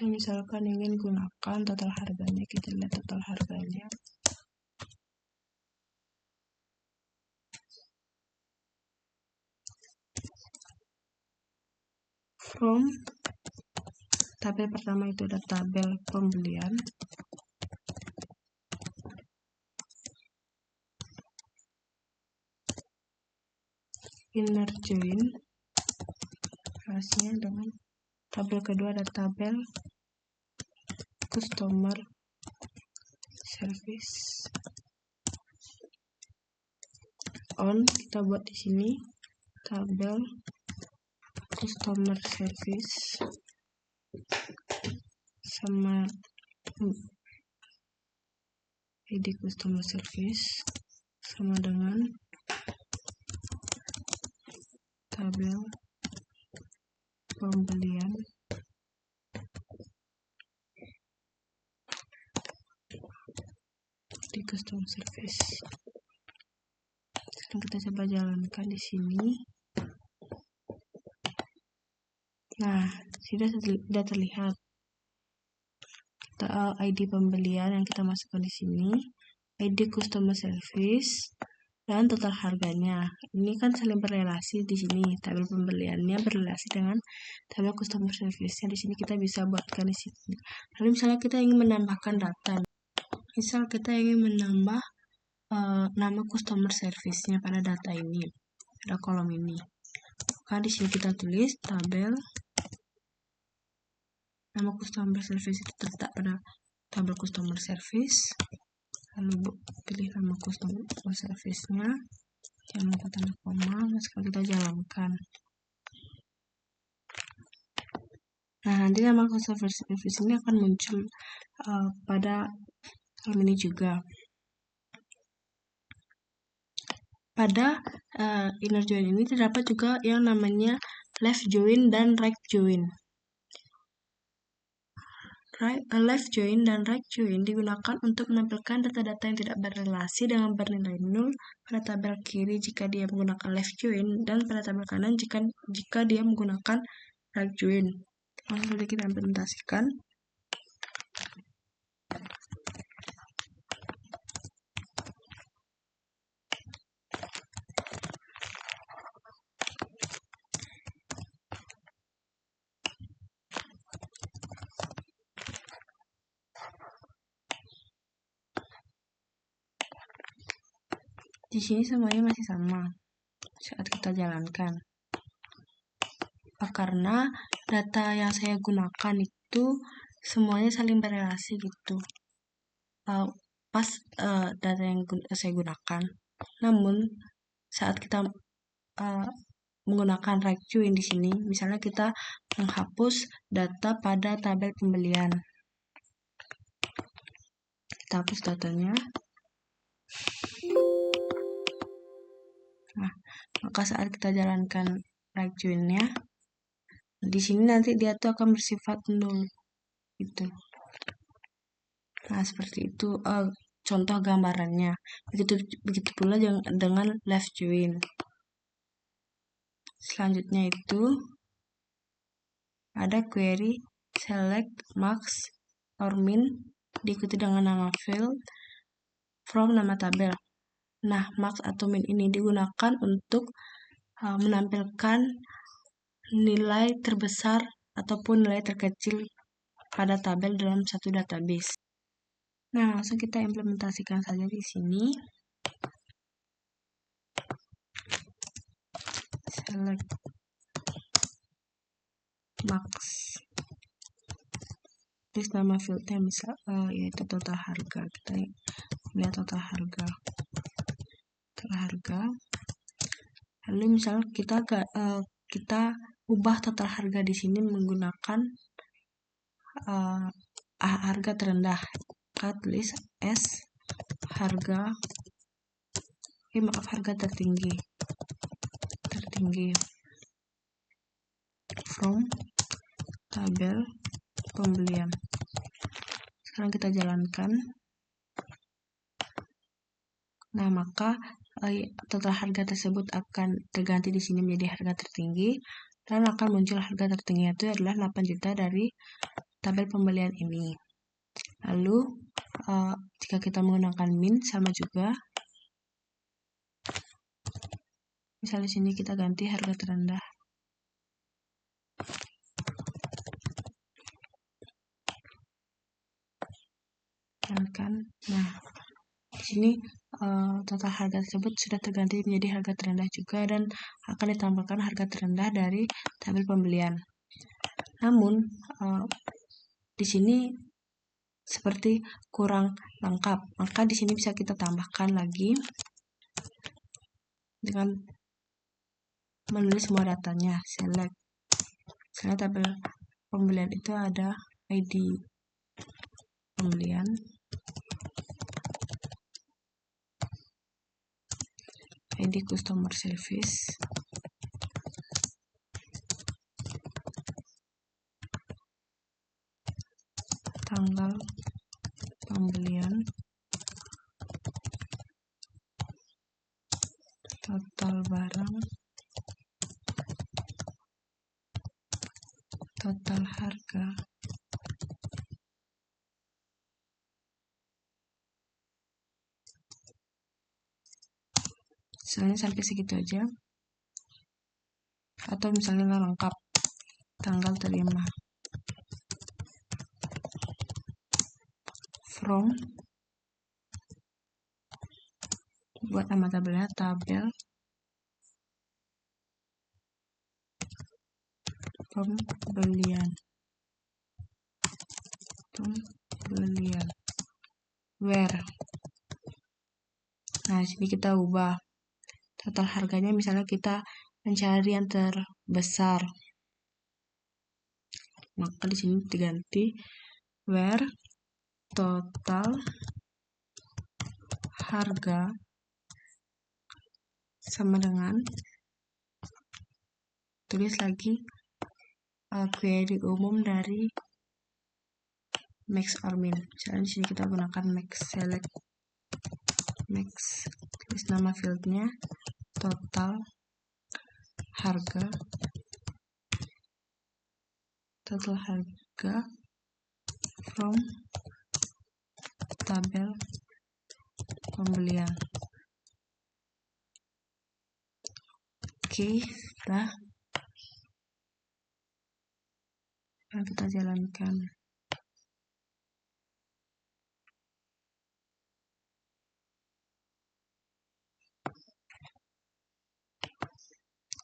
Kita misalkan ingin gunakan total harganya, kita lihat total harganya. From tabel pertama itu ada tabel pembelian, inner join, hasilnya dengan tabel kedua ada tabel customer service, on kita buat di sini tabel customer service sama ID customer service sama dengan tabel pembelian di customer service. Sekarang kita coba jalankan di sini. Nah, sudah terlihat ID pembelian yang kita masukkan di sini, ID customer service, dan total harganya. Ini kan saling berrelasi di sini. Tabel pembeliannya berrelasi dengan tabel customer service-nya. Di sini kita bisa buatkan di sini. Lalu misalnya kita ingin menambahkan data. Misal kita ingin menambah nama customer service-nya pada data ini, pada kolom ini. Maka di sini kita tulis tabel nama customer service itu terletak pada tabel customer service. Lalu pilih nama customer service-nya, jangan lupa tanda koma. Sekarang kita jalankan. Nah, nanti nama customer service ini akan muncul pada kolom ini juga. Pada inner join ini terdapat juga yang namanya left join dan right join. Left join dan right join digunakan untuk menampilkan data-data yang tidak berrelasi dengan bernilai 0 pada tabel kiri jika dia menggunakan left join, dan pada tabel kanan jika dia menggunakan right join. Langsung saja kita implementasikan. Di sini semuanya masih sama saat kita jalankan. karena data yang saya gunakan itu semuanya saling berrelasi gitu. Pas data yang saya gunakan. Namun saat kita menggunakan right join di sini, misalnya kita menghapus data pada tabel pembelian. Kita hapus datanya. Nah, maka saat kita jalankan right join-nya, di sini nanti dia tuh akan bersifat null gitu. Nah, seperti itu contoh gambarannya. Begitu pula dengan left join. Selanjutnya itu ada query select max or min diikuti dengan nama field from nama tabel. Nah, max atau min ini digunakan untuk menampilkan nilai terbesar ataupun nilai terkecil pada tabel dalam satu database. Nah, langsung kita implementasikan saja di sini. Select max. Terus nama fieldnya misal yaitu total harga. Kita lihat total harga. Lalu misal kita ubah total harga di sini menggunakan harga terendah. Kita tulis S harga tertinggi from tabel pembelian. Sekarang kita jalankan. Nah, maka total harga tersebut akan terganti di sini menjadi harga tertinggi dan akan muncul harga tertinggi itu adalah 8 juta dari tabel pembelian ini. Lalu jika kita menggunakan min sama juga. Misalnya di sini kita ganti harga terendah. Nah, di sini total harga tersebut sudah terganti menjadi harga terendah juga dan akan ditambahkan harga terendah dari tabel pembelian. Namun di sini seperti kurang lengkap, maka di sini bisa kita tambahkan lagi dengan menulis semua datanya. Select. Karena tabel pembelian itu ada ID pembelian, ID customer service, tanggal pembelian, total barang, total harga, misalnya sampai segitu aja, atau misalnya nggak lengkap, tanggal terima, from, buat nama tabelnya tabel pembelian, where. Nah, sini kita ubah total harganya, misalnya kita mencari yang terbesar, maka di sini diganti where total harga sama dengan tulis lagi query umum dari max or min. Misalnya di sini kita gunakan max, select max, tulis nama fieldnya total harga from tabel pembelian. Oke, sudah. Nah, kita jalankan.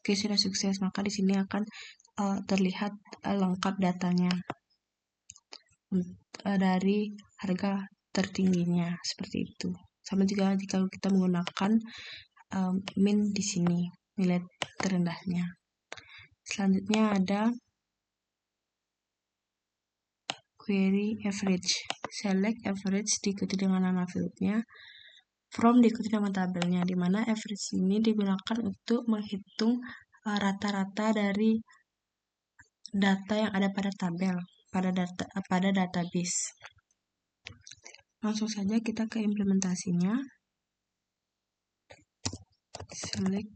Oke, sudah sukses. Maka di sini akan terlihat lengkap datanya dari harga tertingginya seperti itu. Sama juga jika kita menggunakan min di sini, nilai terendahnya. Selanjutnya ada query average. Select average diikuti dengan nama fieldnya, from diikuti nama tabelnya, di mana average ini digunakan untuk menghitung rata-rata dari data yang ada pada tabel, pada database. Langsung saja kita ke implementasinya. Select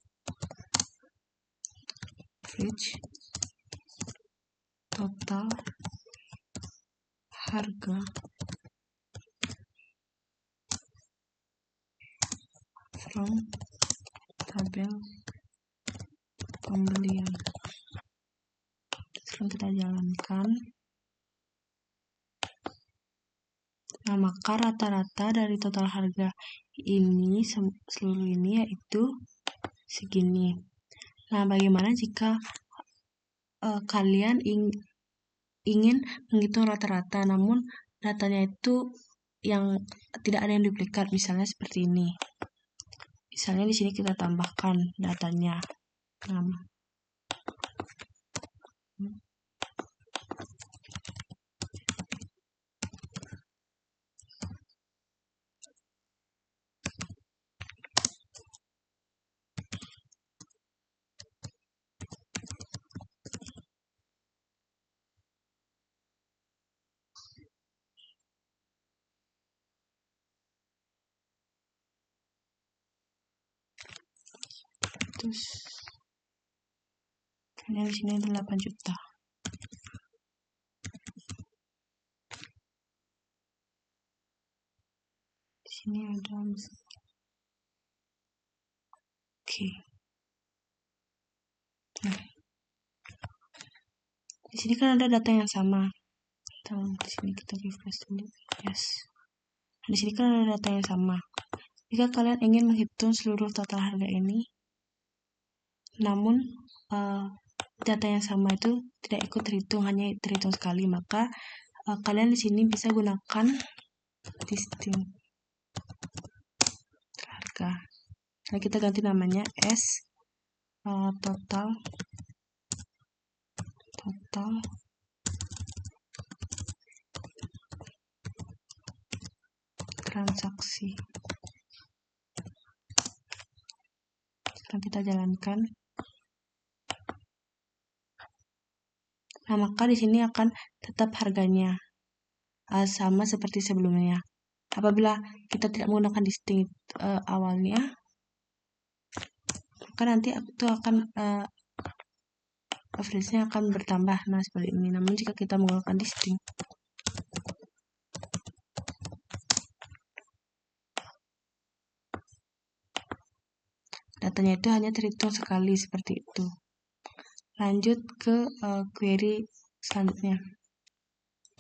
average total harga from tabel pembelian. Sekarang kita jalankan. Nah, maka rata-rata dari total harga ini, seluruh ini yaitu segini. Nah, bagaimana jika kalian ingin menghitung rata-rata, namun datanya itu yang tidak ada yang duplikat, misalnya seperti ini. Misalnya di sini kita tambahkan datanya. Terus karena di sini ada 8 juta. Di sini ada oke. Nah, di sini kan ada data yang sama. Di sini kita refresh dulu. Yes. Nah, di sini kan ada data yang sama. Jika kalian ingin menghitung seluruh total harga ini, namun data yang sama itu tidak ikut terhitung, hanya terhitung sekali, maka kalian di sini bisa gunakan distinct harga. Nah, kita ganti namanya S total transaksi. Sekarang kita jalankan. Nah, maka di sini akan tetap harganya sama seperti sebelumnya. Apabila kita tidak menggunakan distinct awalnya, maka nanti itu akan average-nya akan bertambah. Nah, seperti ini. Namun jika kita menggunakan distinct, datanya itu hanya terhitung sekali seperti itu. Lanjut ke query selanjutnya.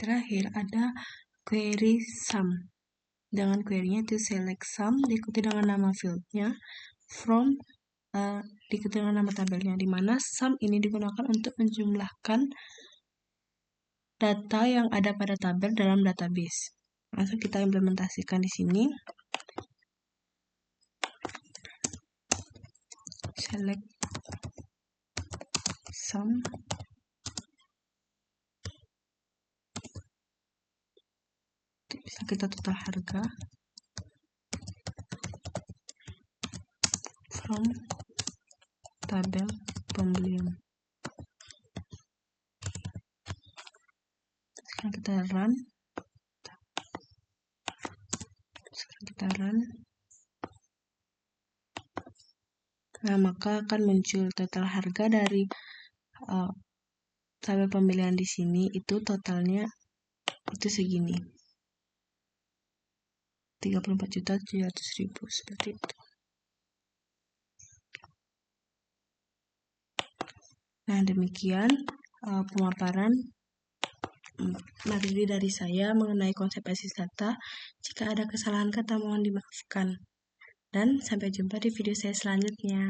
Terakhir ada query sum. Dengan query-nya itu select sum diikuti dengan nama fieldnya, from diikuti dengan nama tabelnya, di mana sum ini digunakan untuk menjumlahkan data yang ada pada tabel dalam database. Langsung kita implementasikan di sini. Select sum bisa kita total harga from tabel pembelian. Sekarang kita run. Nah, maka akan muncul total harga dari tabel pembelian di sini, itu totalnya itu segini, 34.700.000 seperti itu. Nah, demikian pemaparan materi dari saya mengenai konsep basis data. Jika ada kesalahan kata mohon dimaafkan. Dan sampai jumpa di video saya selanjutnya.